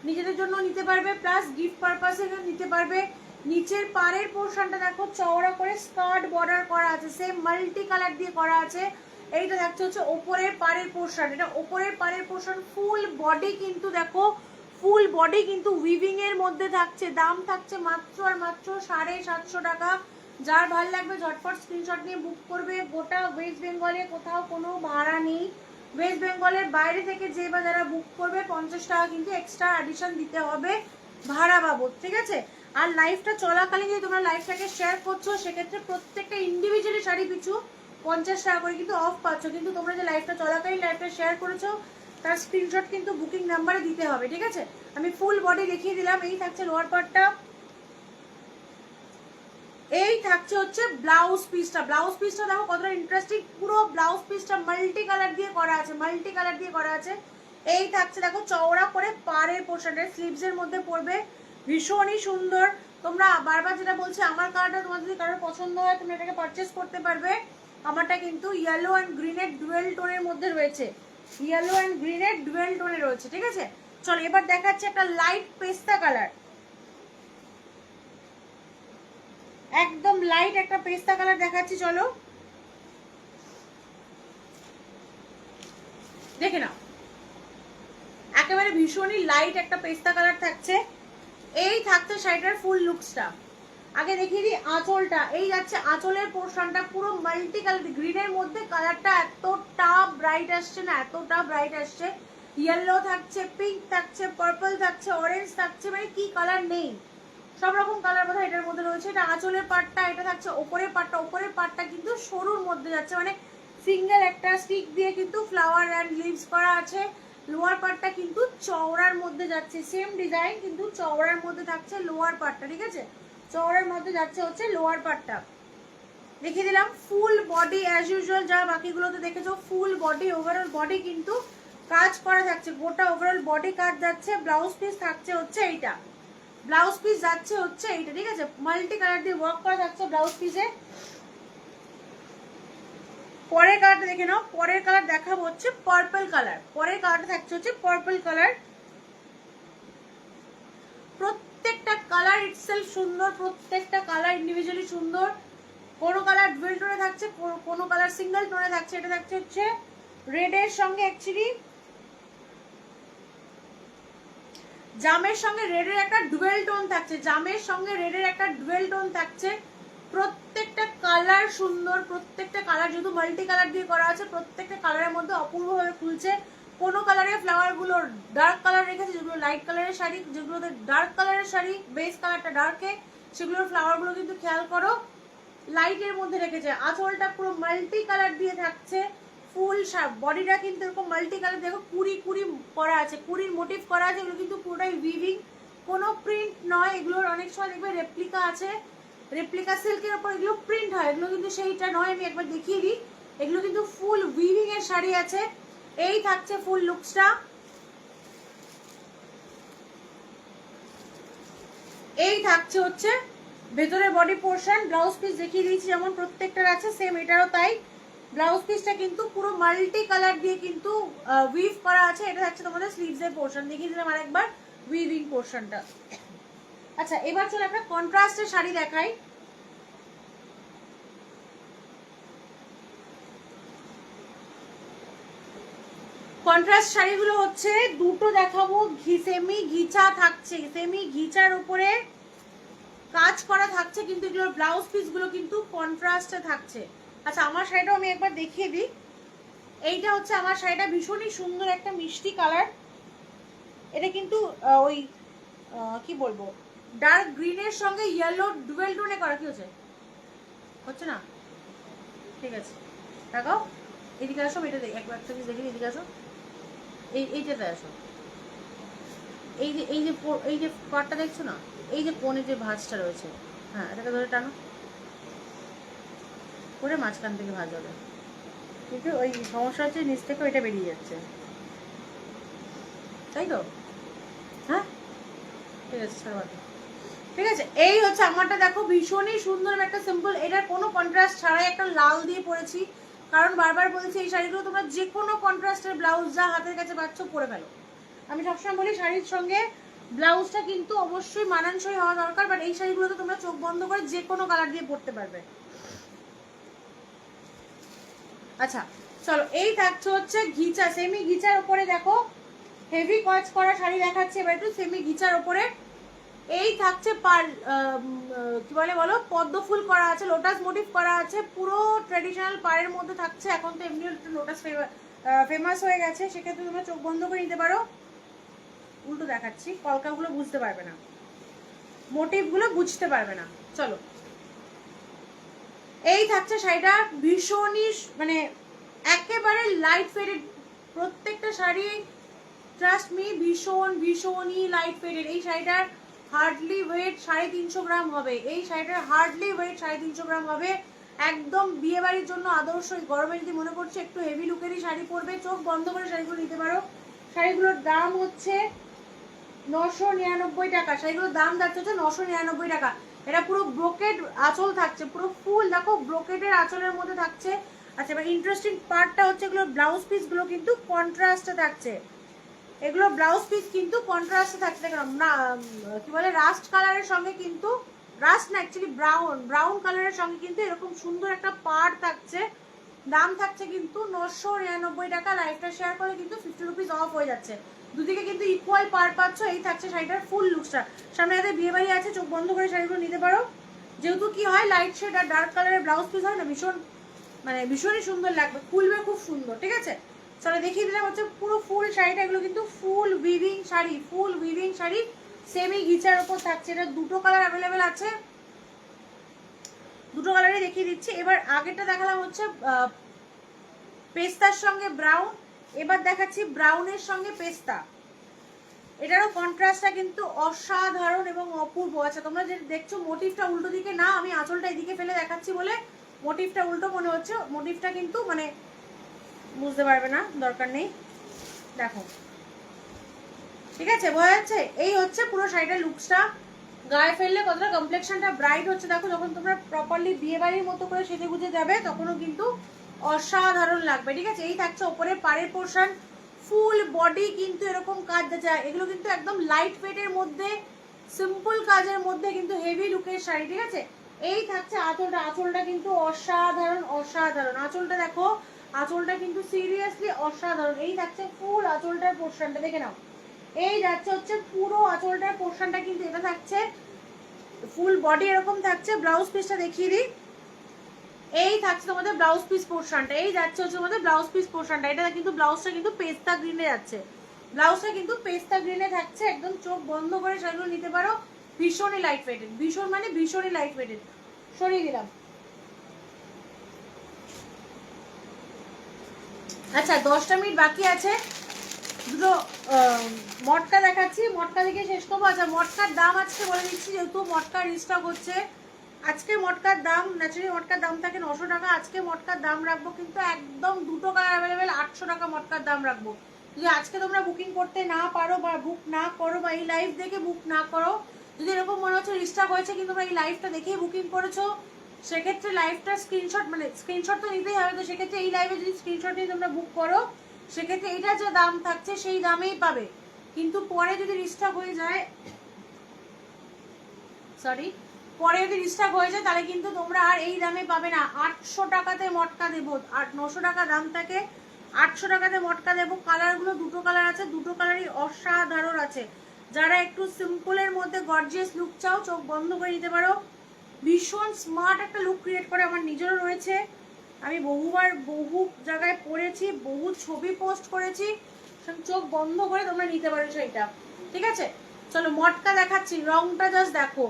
Speaker 1: নিজেদের জন্য নিতে পারবে, প্লাস গিফট পারপাসে নিতে পারবে। নিচের পাড়ের পোর্শনটা দেখো চওড়া করে স্কার্ট বর্ডার করা আছে, সেম মাল্টি কালার দিয়ে করা আছে। এইটা দেখছো হচ্ছে ওপরের পাড়ের পোর্শন, এটা ওপরের পাড়ের পোর্শন। ফুল বডি কিন্তু দেখো, ফুল বডি কিন্তু উইভিং এর মধ্যে থাকছে। দাম থাকছে মাত্র আর মাত্র 750 টাকা। যার ভালো লাগবে ঝটপট স্ক্রিনশট নিয়ে বুক করবে। গোটা ওয়েস্ট বেঙ্গলে কোথাও কোনো ভাড়া নেই। ওয়েস্ট বেঙ্গলের বাইরে থেকে যে বা যারা বুক করবে 50 টাকা কিন্তু এক্সট্রা অ্যাডিশন দিতে হবে ভাড়া বাবদ, ঠিক আছে? আর লাইফটা চলাকালীন যদি তোমরা লাইফটাকে শেয়ার করছো সেক্ষেত্রে প্রত্যেকটা ইন্ডিভিজুয়ালি শাড়ি পিছু 50 টাকা করে কিন্তু অফ পাচ্ছ। কিন্তু তোমরা যে লাইফটা চলাকালীন লাইফটা শেয়ার করেছো তার স্ক্রিনশট কিন্তু বুকিং নাম্বারে দিতে হবে, ঠিক আছে? আমি ফুল বডি দেখিয়ে দিলাম। এই থাকছে লোয়ার পার্টটা, এই থাকছে হচ্ছে ব্লাউজ পিসটা। ব্লাউজ পিসটা দেখো কতটা ইন্টারেস্টিং, পুরো ব্লাউজ পিসটা মাল্টি কালার দিয়ে করা আছে, মাল্টি কালার দিয়ে করা আছে। এই থাকছে দেখো চওড়া করে পাড়ের পোর্শনটা, স্লিভস এর মধ্যে পড়বে, ভীষণই সুন্দর। তোমরা বারবার যেটা বলছি, আমার কালারটা তোমার যদি কারোর পছন্দ হয় তুমি এটাকে পারচেস করতে পারবে। আমারটা কিন্তু ইয়েলো অ্যান্ড গ্রিনের ডুয়েল টোনের মধ্যে রয়েছে, ইয়েলো অ্যান্ড গ্রিনের ডুয়েল টোনে রয়েছে, ঠিক আছে? চলো এবার দেখাচ্ছি একটা লাইট পেস্তা কালার, একদম লাইট একটা পেস্তা কালার দেখাচ্ছি, চলো দেখে নাও। একেবারে ভীষণই লাইট একটা পেস্তা কালার থাকছে। এই থাকছে শাড়িটার ফুল লুকসটা। আগে দেখিয়ে দিই আঁচলটা। এই যাচ্ছে আঁচলের পোর্শনটা, পুরো মাল্টি কালার গ্রিনের মধ্যে কালারটা এতটা ব্রাইট আসছে না, এতটা ব্রাইট আসছে। ইয়েলো থাকছে, পিঙ্ক থাকছে, পার্পল থাকছে, অরেঞ্জ থাকছে, মানে কি কালার নেই, সব রকম কালার বোধহয় এটার মধ্যে রয়েছে। এটা আঁচলের পাটটা, এটা থাকছে ওপরের পাটটা। ওপরের পাটটা কিন্তু সরুর মধ্যে যাচ্ছে, মানে সিঙ্গেল একটা স্টিক দিয়ে কিন্তু ফ্লাওয়ার অ্যান্ড লিভস করা আছে। লোয়ার পার্টটা কিন্তু চওড়ার মধ্যে যাচ্ছে, সেম ডিজাইন কিন্তু চওড়ার মধ্যে থাকছে লোয়ার পার্টটা, ঠিক আছে? চওড়ার মধ্যে যাচ্ছে হচ্ছে লোয়ার পার্টটা। দেখিয়ে দিলাম ফুল বডি অ্যাজ ইউজুয়াল, যা বাকিগুলোতে দেখেছো ফুল বডি, ওভারঅল বডি কিন্তু কাজ করা থাকছে, গোটা ওভারঅল বডি কাজ যাচ্ছে। ব্লাউজ পিস থাকছে হচ্ছে এইটা, ব্লাউজ পিস যাচ্ছে হচ্ছে এইটা, ঠিক আছে? মাল্টি কালার দিয়ে ওয়ার্ক করা থাকছে ব্লাউজ পিসে। পরের কালারটা দেখে নাও। পরের কালার দেখাবো হচ্ছে পার্পল কালার। পরের কালারটা থাকছে হচ্ছে পার্পল কালার। প্রত্যেকটা কালার ইটসেলফ সুন্দর, প্রত্যেকটা কালার ইন্ডিভিজুয়ালি সুন্দর। কোনো কালার ডুয়েল টোনে থাকছে, কোনো কালার সিঙ্গেল টোনে থাকছে। এটা থাকছে হচ্ছে রেডের সঙ্গে, অ্যাকচুয়ালি জামের সঙ্গে রেডের একটা ডুয়েল টোন থাকছে, জামের সঙ্গে রেডের একটা ডুয়েল টোন থাকছে। প্রত্যেকটা কালার সুন্দর, প্রত্যেকটা কালার যেহেতু মাল্টি কালার দিয়ে করা আছে, প্রত্যেকটা কালারের মধ্যে অপূর্বভাবে খুলছে। কোনো কালারের ফ্লাওয়ার গুলো ডার্ক কালার রেখেছে, যেগুলো লাইট কালারের শাড়ি, যেগুলোতে ডার্ক কালারের শাড়ি বেস কালারটা ডার্কে, সেগুলোর ফ্লাওয়ার গুলো কিন্তু খেয়াল করো লাইটের মধ্যে রেখেছে। আঁচলটা পুরো মাল্টি কালার দিয়ে থাকছে, ফুল বডিটা কিন্তু এরকম মাল্টি কালার, দেখো কুড়ি কুড়ি করা আছে, কুড়ির মোটিভ করা আছে। এগুলো কিন্তু পুরোটাই উইভিং, কোনো প্রিন্ট নয়। এগুলোর অনেক সময় দেখবে রেপ্লিকা আছে, রেপ্লিকা সিল্কের উপর এগুলো প্রিন্ট হয়, এগুলো কিন্তু সেইটা নয়। আমি একবার দেখিয়ে দিই, এগুলো কিন্তু ফুল উইভিং এর শাড়ি আছে। এই থাকছে ফুল লুকসটা, এই থাকছে হচ্ছে ভেতরে বডি পোর্শন। ব্লাউজ পিস দেখিয়ে দিয়েছি যেমন প্রত্যেকটার আছে, সেম এটারও তাই। ব্লাউজ পিসটা কিন্তু পুরো মাল্টি কালার দিয়ে কিন্তু উইভ করা আছে। এটা থাকছে তোমাদের স্লিভস এর পোর্শন, দেখিয়ে দিলাম আরেকবার উইভিং পোর্শনটা। আচ্ছা এবার চলো একটা কন্ট্রাস্টের শাড়ি দেখাই। কন্ট্রাস্ট শাড়িগুলো হচ্ছে দুটো দেখাবো, সেমি ঘিচা থাকছে, সেমি ঘিচার উপরে কাজ করা থাকছে, কিন্তু এগুলোর ব্লাউজ পিস গুলো কিন্তু কন্ট্রাস্টে থাকছে। আচ্ছা আমার শাড়িটাও আমি একবার দেখিয়ে দিই। এইটা হচ্ছে আমার শাড়িটা, ভীষণই সুন্দর একটা মিষ্টি কালার। এটা কিন্তু ওই কি বলবো, ডার্ক গ্রিনের সঙ্গে ইয়েলো ডুয়েল টোনে করা। কি হচ্ছে, হচ্ছে না? ঠিক আছে দেখাও, এদিকে আসো, এটা একবার একটা পিস দেখি, এদিকে আসো, এইটাতে আসো। এই যে পাটটা দেখছো না, এই যে কোণে যে ভাঁজটা রয়েছে, হ্যাঁ এটাকে ধরে টানো করে মাঝখান থেকে ভাঁজ হবে, কিন্তু ওই সমস্যা হচ্ছে নিচ থেকে ওইটা বেরিয়ে যাচ্ছে, তাই তো? হ্যাঁ ঠিক আছে ছাড়বা, ঠিক আছে। এই হচ্ছে আমারটা, দেখো ভীষণই সুন্দর একটা সিম্পল, এটার কোনো কন্ট্রাস্ট ছাড়াই একটা লাল দিয়ে পরেছি, কারণ বারবার বলেছি এই শাড়িগুলো তোমরা যে কোনো কন্ট্রাস্টের ব্লাউজ যা হাতের কাছে পাচ্ছ পরে ফেলো। আমি সবসময় বলি শাড়ির সঙ্গে ব্লাউজটা কিন্তু অবশ্যই মানানসই হওয়া দরকার, বাট এই শাড়িগুলো তো তোমরা চোখ বন্ধ করে যে কোনো কালার দিয়ে পরতে পারবে। আচ্ছা চলো, এই থাকছে হচ্ছে ঘিচা, সেমি ঘিচার উপরে দেখো হেভি কাজ করা শাড়ি দেখাচ্ছে, এবার একটু সেমি ঘিচার উপরে। এই থাকছে পার কি বলে বলো, পদ্ম ফুল করা আছে, লোটাস মোটিভ করা আছে, পুরো ট্রেডিশনাল পাড়ের মধ্যে থাকছে। এখন তো এমনি লোটাস ফেমাস হয়ে গেছে, সেক্ষেত্রে তোমরা চোখ বন্ধ করে নিতে পারো। উল্টো দেখাচ্ছি, কলকাগুলো বুঝতে পারবে না, মোটিভগুলো বুঝতে পারবে না। চলো, এই থাকছে শাড়িটা, ভীষণই মানে একেবারে লাইট ফেডেড প্রত্যেকটা শাড়ি, ট্রাস্ট মি ভীষণই লাইট ফেডেড। এই শাড়িটার হার্ডলি ওয়েট 350 গ্রাম হবে, এই শাড়িটার হার্ডলি ওয়েট 350 গ্রাম হবে। একদম বিয়ে বাড়ির জন্য আদর্শ। গরমে যদি মনে করছে একটু হেভি লুকেরই শাড়ি পরবে, চোখ বন্ধ করে শাড়িগুলো নিতে পারো। শাড়িগুলোর দাম হচ্ছে 999 টাকা, শাড়িগুলোর দাম যাচ্ছে হচ্ছে 999 টাকা। এটা পুরো ব্রোকেড আঁচল থাকছে, পুরো ফুল দেখো ব্রোকেডের আঁচলের মধ্যে থাকছে। আচ্ছা এবার ইন্টারেস্টিং পার্টটা হচ্ছে এগুলো ব্লাউজ পিস গুলো কিন্তু কন্ট্রাস্টে থাকছে, এগুলো ব্লাউজ পিস কিন্তু কন্ট্রাস্টে থাকছে। দেখলাম না কি বলে, রাস্ট কালারের সঙ্গে কিন্তু, রাস্ট না অ্যাকচুয়ালি ব্রাউন কালারের সঙ্গে কিন্তু এরকম সুন্দর একটা পাড় থাকছে। দাম থাকছে কিন্তু 999 টাকা। লাইফটা শেয়ার করে কিন্তু 50 রুপিস অফ হয়ে যাচ্ছে, দুদিকে কিন্তু ইকুয়াল পাড় পাচ্ছ। এই থাকছে শাড়িটার ফুল লুকসটা। সামনে যাদের বিয়ে বাড়ি আছে চোখ বন্ধ করে শাড়িগুলো নিতে পারো, যেহেতু কি হয় লাইট শেড আর ডার্ক কালারের ব্লাউজ পিস হয় না, ভীষণ মানে ভীষণই সুন্দর লাগবে, খুলবে খুব সুন্দর। ঠিক আছে চলো দেখিয়ে দিলাম হচ্ছে পুরো ফুল শাড়িটা, এগুলো কিন্তু ফুল উইভিং শাড়ি, ফুল উইভিং শাড়ি সেমি ঘিচার উপর থাকছে। এটা দুটো কালার অ্যাভেলেবেল আছে, দুটো কালারই দেখিয়ে দিচ্ছি। এবার আগেরটা দেখালাম হচ্ছে পেস্তার সঙ্গে ব্রাউন, এবার দেখাচ্ছি ব্রাউনের সঙ্গে পেস্তা। এটারও কন্ট্রাস্টটা কিন্তু অসাধারণ এবং অপূর্ব। আচ্ছা তোমরা যে দেখছো মোটিভটা উল্টো দিকে না, আমি আঁচলটা এদিকে ফেলে দেখাচ্ছি বলে মোটিভটা উল্টো মনে হচ্ছে, মোটিভটা কিন্তু মানে বুঝতে পারবে না, দরকার নেই, দেখো ঠিক আছে বোঝা যাচ্ছে। এই হচ্ছে পুরো শাড়িটার লুকসটা, গায়ে ফেললে কতটা কমপ্লেকশনটা ব্রাইট হচ্ছে দেখো। যখন তোমরা প্রপারলি বিয়ে বাড়ির মতো করে সেজে গুজে যাবে তখনও কিন্তু অসাধারণ লাগবে। ঠিক আছে, এই থাকছে ওপরে পাড়ের পোর্শন, ফুল বডি কিন্তু এরকম কাজ যায়। এগুলো কিন্তু একদম লাইট ওয়েটের মধ্যে, সিম্পল কাজের মধ্যে কিন্তু হেভি লুকের শাড়ি। ঠিক আছে, এই থাকছে আঁচলটা, আঁচলটা কিন্তু অসাধারণ অসাধারণ। আঁচলটা দেখো, আঁচলটা কিন্তু সিরিয়াসলি অসাধারণ। এই থাকছে ফুল আঁচলটার পোর্শনটা, দেখে নাও। এই যাচ্ছে হচ্ছে পুরো আঁচলটার পোর্শনটা কিন্তু এটা থাকছে, ফুল বডি এরকম থাকছে। ব্লাউজ পিসটা দেখিয়ে দিই, এই থাকছে তোমাদের ব্লাউজ পিস পোর্শনটা, এই যাচ্ছে হচ্ছে তোমাদের ব্লাউজ পিস পোর্শনটা। এটা কিন্তু ব্লাউজটা কিন্তু পেস্তা গ্রিনে যাচ্ছে, ব্লাউজটা কিন্তু পেস্তা গ্রিনে থাকছে। একদম চোখ বন্ধ করে শাড়িগুলো নিতে পারো, ভীষণই লাইট ওয়েটেড, ভীষণ মানে ভীষণই লাইট ওয়েটেড। সরিয়ে দিলাম। আচ্ছা 10টা মিনিট বাকি আছে, দুটো মটকা দেখাচ্ছি, মটকা দেখে শেষ করবো। আচ্ছা মটকার দাম আজকে বলে দিচ্ছি, যেহেতু মটকা রিস্টক হচ্ছে, আজকে মটকার দাম, ন্যাচারালি মটকার দাম থাকে 900 টাকা, আজকে মটকার দাম রাখবো কিন্তু একদম দুটো কালার অ্যাভেলেবেল 800 টাকা মটকার দাম রাখবো। যদি আজকে তোমরা বুকিং করতে না পারো বা বুক না করো বা এই লাইভ দেখে বুক না করো, যদি এরকম মনে হচ্ছে রিস্টার্ক হয়েছে কিন্তু তোমরা এই লাইভটা দেখেই বুকিং করেছো, সেক্ষেত্রে লাইভটা স্ক্রিনশট, মানে স্ক্রিনশট তো নিতেই হবে, তো সেক্ষেত্রে এই লাইভে যদি স্ক্রিনশট নিয়ে তোমরা বুক করো সেক্ষেত্রে এটা যে দাম থাকছে সেই দামেই পাবে। কিন্তু পরে যদি রিস্টার্ক হয়ে যায়, সরি, পরে যদি রিস্টার্ক হয়ে যায় তাহলে কিন্তু তোমরা আর এই দামে পাবে না। 800 টাকাতে মটকা দেবো, আর 900 টাকা দাম থাকে, 800 টাকাতে মটকা দেবো। কালারগুলো দুটো কালার আছে, দুটো কালারই অসাধারণ আছে। যারা একটু সিম্পলের মধ্যে গর্জিয়াস লুক চাও চোখ বন্ধ করে নিতে পারো। ভীষণ স্মার্ট একটা লুক ক্রিয়েট করে, আমার নিজেরও রয়েছে, আমি বহুবার বহু জায়গায় পরেছি, বহু ছবি পোস্ট করেছি, চোখ বন্ধ করে তোমরা নিতে পারো সেইটা। ঠিক আছে, চলো মটকা দেখাচ্ছি, রংটা জাস্ট দেখো,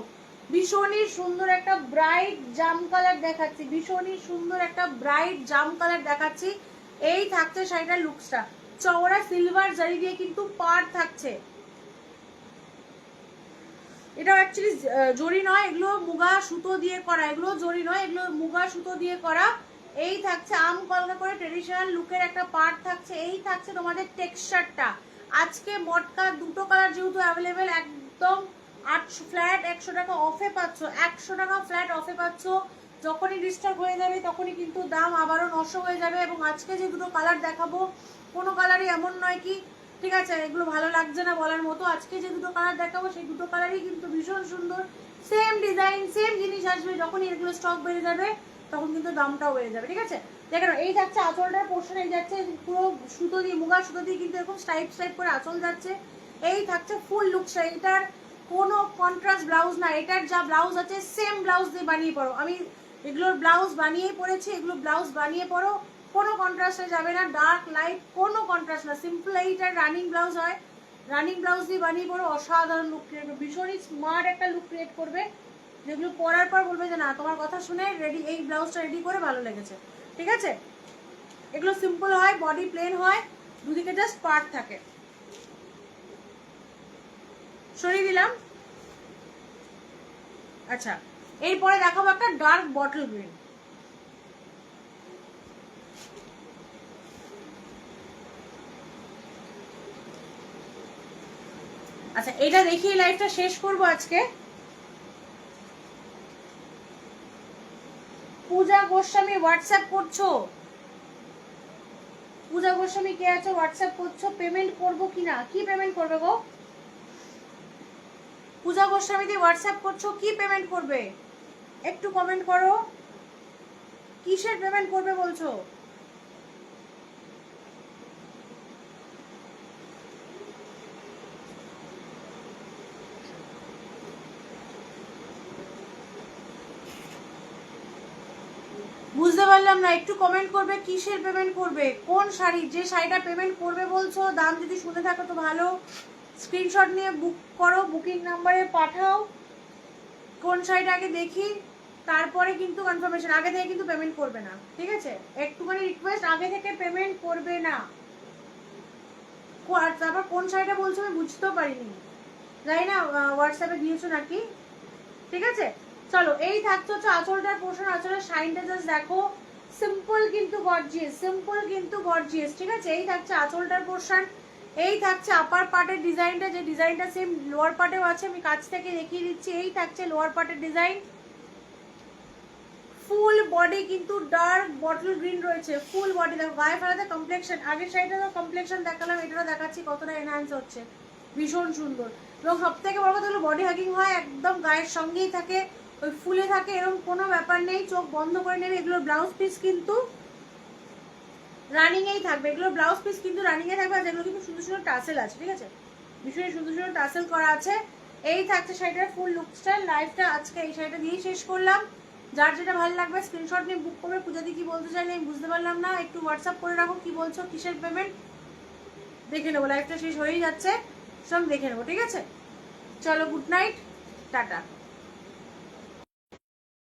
Speaker 1: ভীষণই সুন্দর একটা ব্রাইট জাম কালার দেখাচ্ছি, ভীষণই সুন্দর একটা ব্রাইট জাম কালার দেখাচ্ছি। এই থাকছে শাড়িটার লুকসটা, চওড়া সিলভার জারি দিয়ে কিন্তু পাড় থাকছে। এটা অ্যাকচুয়ালি জরি নয়, এগুলো মুগা সুতো দিয়ে করা, এগুলো জরি নয়, এগুলো মুগা সুতো দিয়ে করা। এই থাকছে আম কলকা করে ট্রেডিশনাল লুকের একটা পার্ট থাকছে। এই থাকছে তোমাদের টেক্সচারটা। আজকে মটকা দুটো কালার যেহেতু অ্যাভেলেবেল, একদম 800 ফ্ল্যাট 100 টাকা অফে পাচ্ছ, 100 টাকা ফ্ল্যাট অফে পাচ্ছ। যখনই ডিস্টার্ব হয়ে যাবে তখনই কিন্তু দাম আবারও 900 হয়ে যাবে। এবং আজকে যে দুটো কালার দেখাবো কোনো কালারই এমন নয় কি ঠিক আছে এগুলো ভালো লাগছে না বলার মতো, আজকে যে দুটো কালার দেখাবো সেই দুটো কালারই কিন্তু ভীষণ সুন্দর, সেম ডিজাইন সেম জিনিস আসবে। যখনই এগুলো স্টক বেড়ে যাবে তখন কিন্তু দামটাও বেড়ে যাবে। ঠিক আছে, দেখেন এই যাচ্ছে আঁচলটার পোর্শন, এই যাচ্ছে পুরো সুতো দিয়ে, মুগা সুতো দিয়ে কিন্তু এরকম স্টাইপ স্টাইপ করে আঁচল যাচ্ছে। এই থাকছে ফুল লুকসটা, এটার কোনো কন্ট্রাস্ট ব্লাউজ না, এটার যা ব্লাউজ আছে সেম ব্লাউজ দিয়ে বানিয়ে পড়ো। আমি এগুলোর ব্লাউজ বানিয়েই পরেছি, এগুলো ব্লাউজ বানিয়ে পড়ো, কোনো কন্ট্রাস্টে যাবে না, ডার্ক লাইট কোনো কন্ট্রাস্ট না, সিম্পল। এইটার রানিং ব্লাউজ হয়, রানিং ব্লাউজ দিয়ে বানিয়ে পড়ো, অসাধারণ লুক ক্রিয়েট করবে, ভীষণই স্মার্ট একটা লুক ক্রিয়েট করবে, যেগুলো পরার পর বলবে যে না তোমার কথা শুনে রেডি, এই ব্লাউজটা রেডি করে ভালো লেগেছে। ঠিক আছে, এগুলো সিম্পল হয়, বডি প্লেন হয়, দুদিকে জাস্ট পার্ট থাকে। সরিয়ে দিলাম। আচ্ছা, এরপরে দেখাবো একটা ডার্ক বটল গ্রিন। আচ্ছা, এটা দেখিয়ে লাইভটা শেষ করবো আজকে। পূজা গোস্বামী হোয়াটসঅ্যাপ করছো, পূজা গোস্বামী কে আছে হোয়াটসঅ্যাপ করছো, পেমেন্ট করবো কিনা, কি পেমেন্ট করবে গো? পূজা গোস্বামী দিয়ে হোয়াটসঅ্যাপ করছো, কি পেমেন্ট করবে একটু কমেন্ট করো, কিসের পেমেন্ট করবে বলছো? বুঝতে পারলাম না, একটু কমেন্ট করবে কিসের পেমেন্ট করবে, কোন শাড়ি, যে শাড়িটা পেমেন্ট করবে বলছো, দাম যদি শুনে থাকো তো ভালো, স্ক্রিনশট নিয়ে বুক করো, বুকিং নাম্বারে পাঠাও, কোন শাড়িটা আগে দেখি, তারপরে কিন্তু কনফার্মেশন, আগে থেকে কিন্তু পেমেন্ট করবে না। ঠিক আছে, একটুখানি রিকোয়েস্ট, আগে থেকে পেমেন্ট করবে না। তারপর কোন শাড়িটা বলছো আমি বুঝতেও পারিনি, জানি না হোয়াটসঅ্যাপে দিয়েছো নাকি। ঠিক আছে, চলো এই থাকছে হচ্ছে আঁচলটার পোর্শন, আঁচলের শাইনটা জাস্ট দেখো, সিম্পল কিন্তু গর্জিয়াস, সিম্পল কিন্তু গর্জিয়াস। ঠিক আছে, এই থাকছে আঁচলটার পোর্শন, এই থাকছে আপার পার্টের ডিজাইনটা, যে ডিজাইনটা সেম লোয়ার পার্টেও আছে, আমি কাছ থেকে দেখিয়ে দিচ্ছি। এই থাকছে লোয়ার পার্টের ডিজাইন, ফুল বডি কিন্তু ডার্ক বটল গ্রিন রয়েছে, ফুল বডি দেখো, গায়ে ফেলাতে কমপ্লেকশন, আগের সাইডে তো কমপ্লেকশন দেখালাম, এটাও দেখাচ্ছি কতটা এনহ্যান্স হচ্ছে, ভীষণ সুন্দর। এবং সব থেকে বড় কথা হলো বডি হাগিং হয়, একদম গায়ের সঙ্গেই থাকে, ওই ফুলে থাকে, এরকম কোনো ব্যাপার নেই, চোখ বন্ধ করে নেবে। এগুলোর ব্লাউজ পিস কিন্তু রানিং এই থাকবে, এগুলোর ব্লাউজ পিস কিন্তু রানিং এ থাকবে, আর যেগুলো কিন্তু সুন্দর সুন্দর টাসেল আছে। ঠিক আছে, ভীষণ সুন্দর সুন্দর টাসেল করা আছে। এই থাকছে শাড়িটার ফুল লুক স্টাইল। লাইফটা আজকে এই শাড়িটা দিয়েই শেষ করলাম। যার যেটা ভালো লাগবে স্ক্রিনশট নিয়ে বুক করবে। পূজা দি কি বলতে চাইলে আমি বুঝতে পারলাম না, একটু হোয়াটসঅ্যাপ করে রাখো কি বলছো, কিসের পেমেন্ট দেখে নেবো, লাইফটা শেষ হয়েই যাচ্ছে, সব দেখে নেবো। ঠিক আছে, চলো গুড নাইট, টাটা।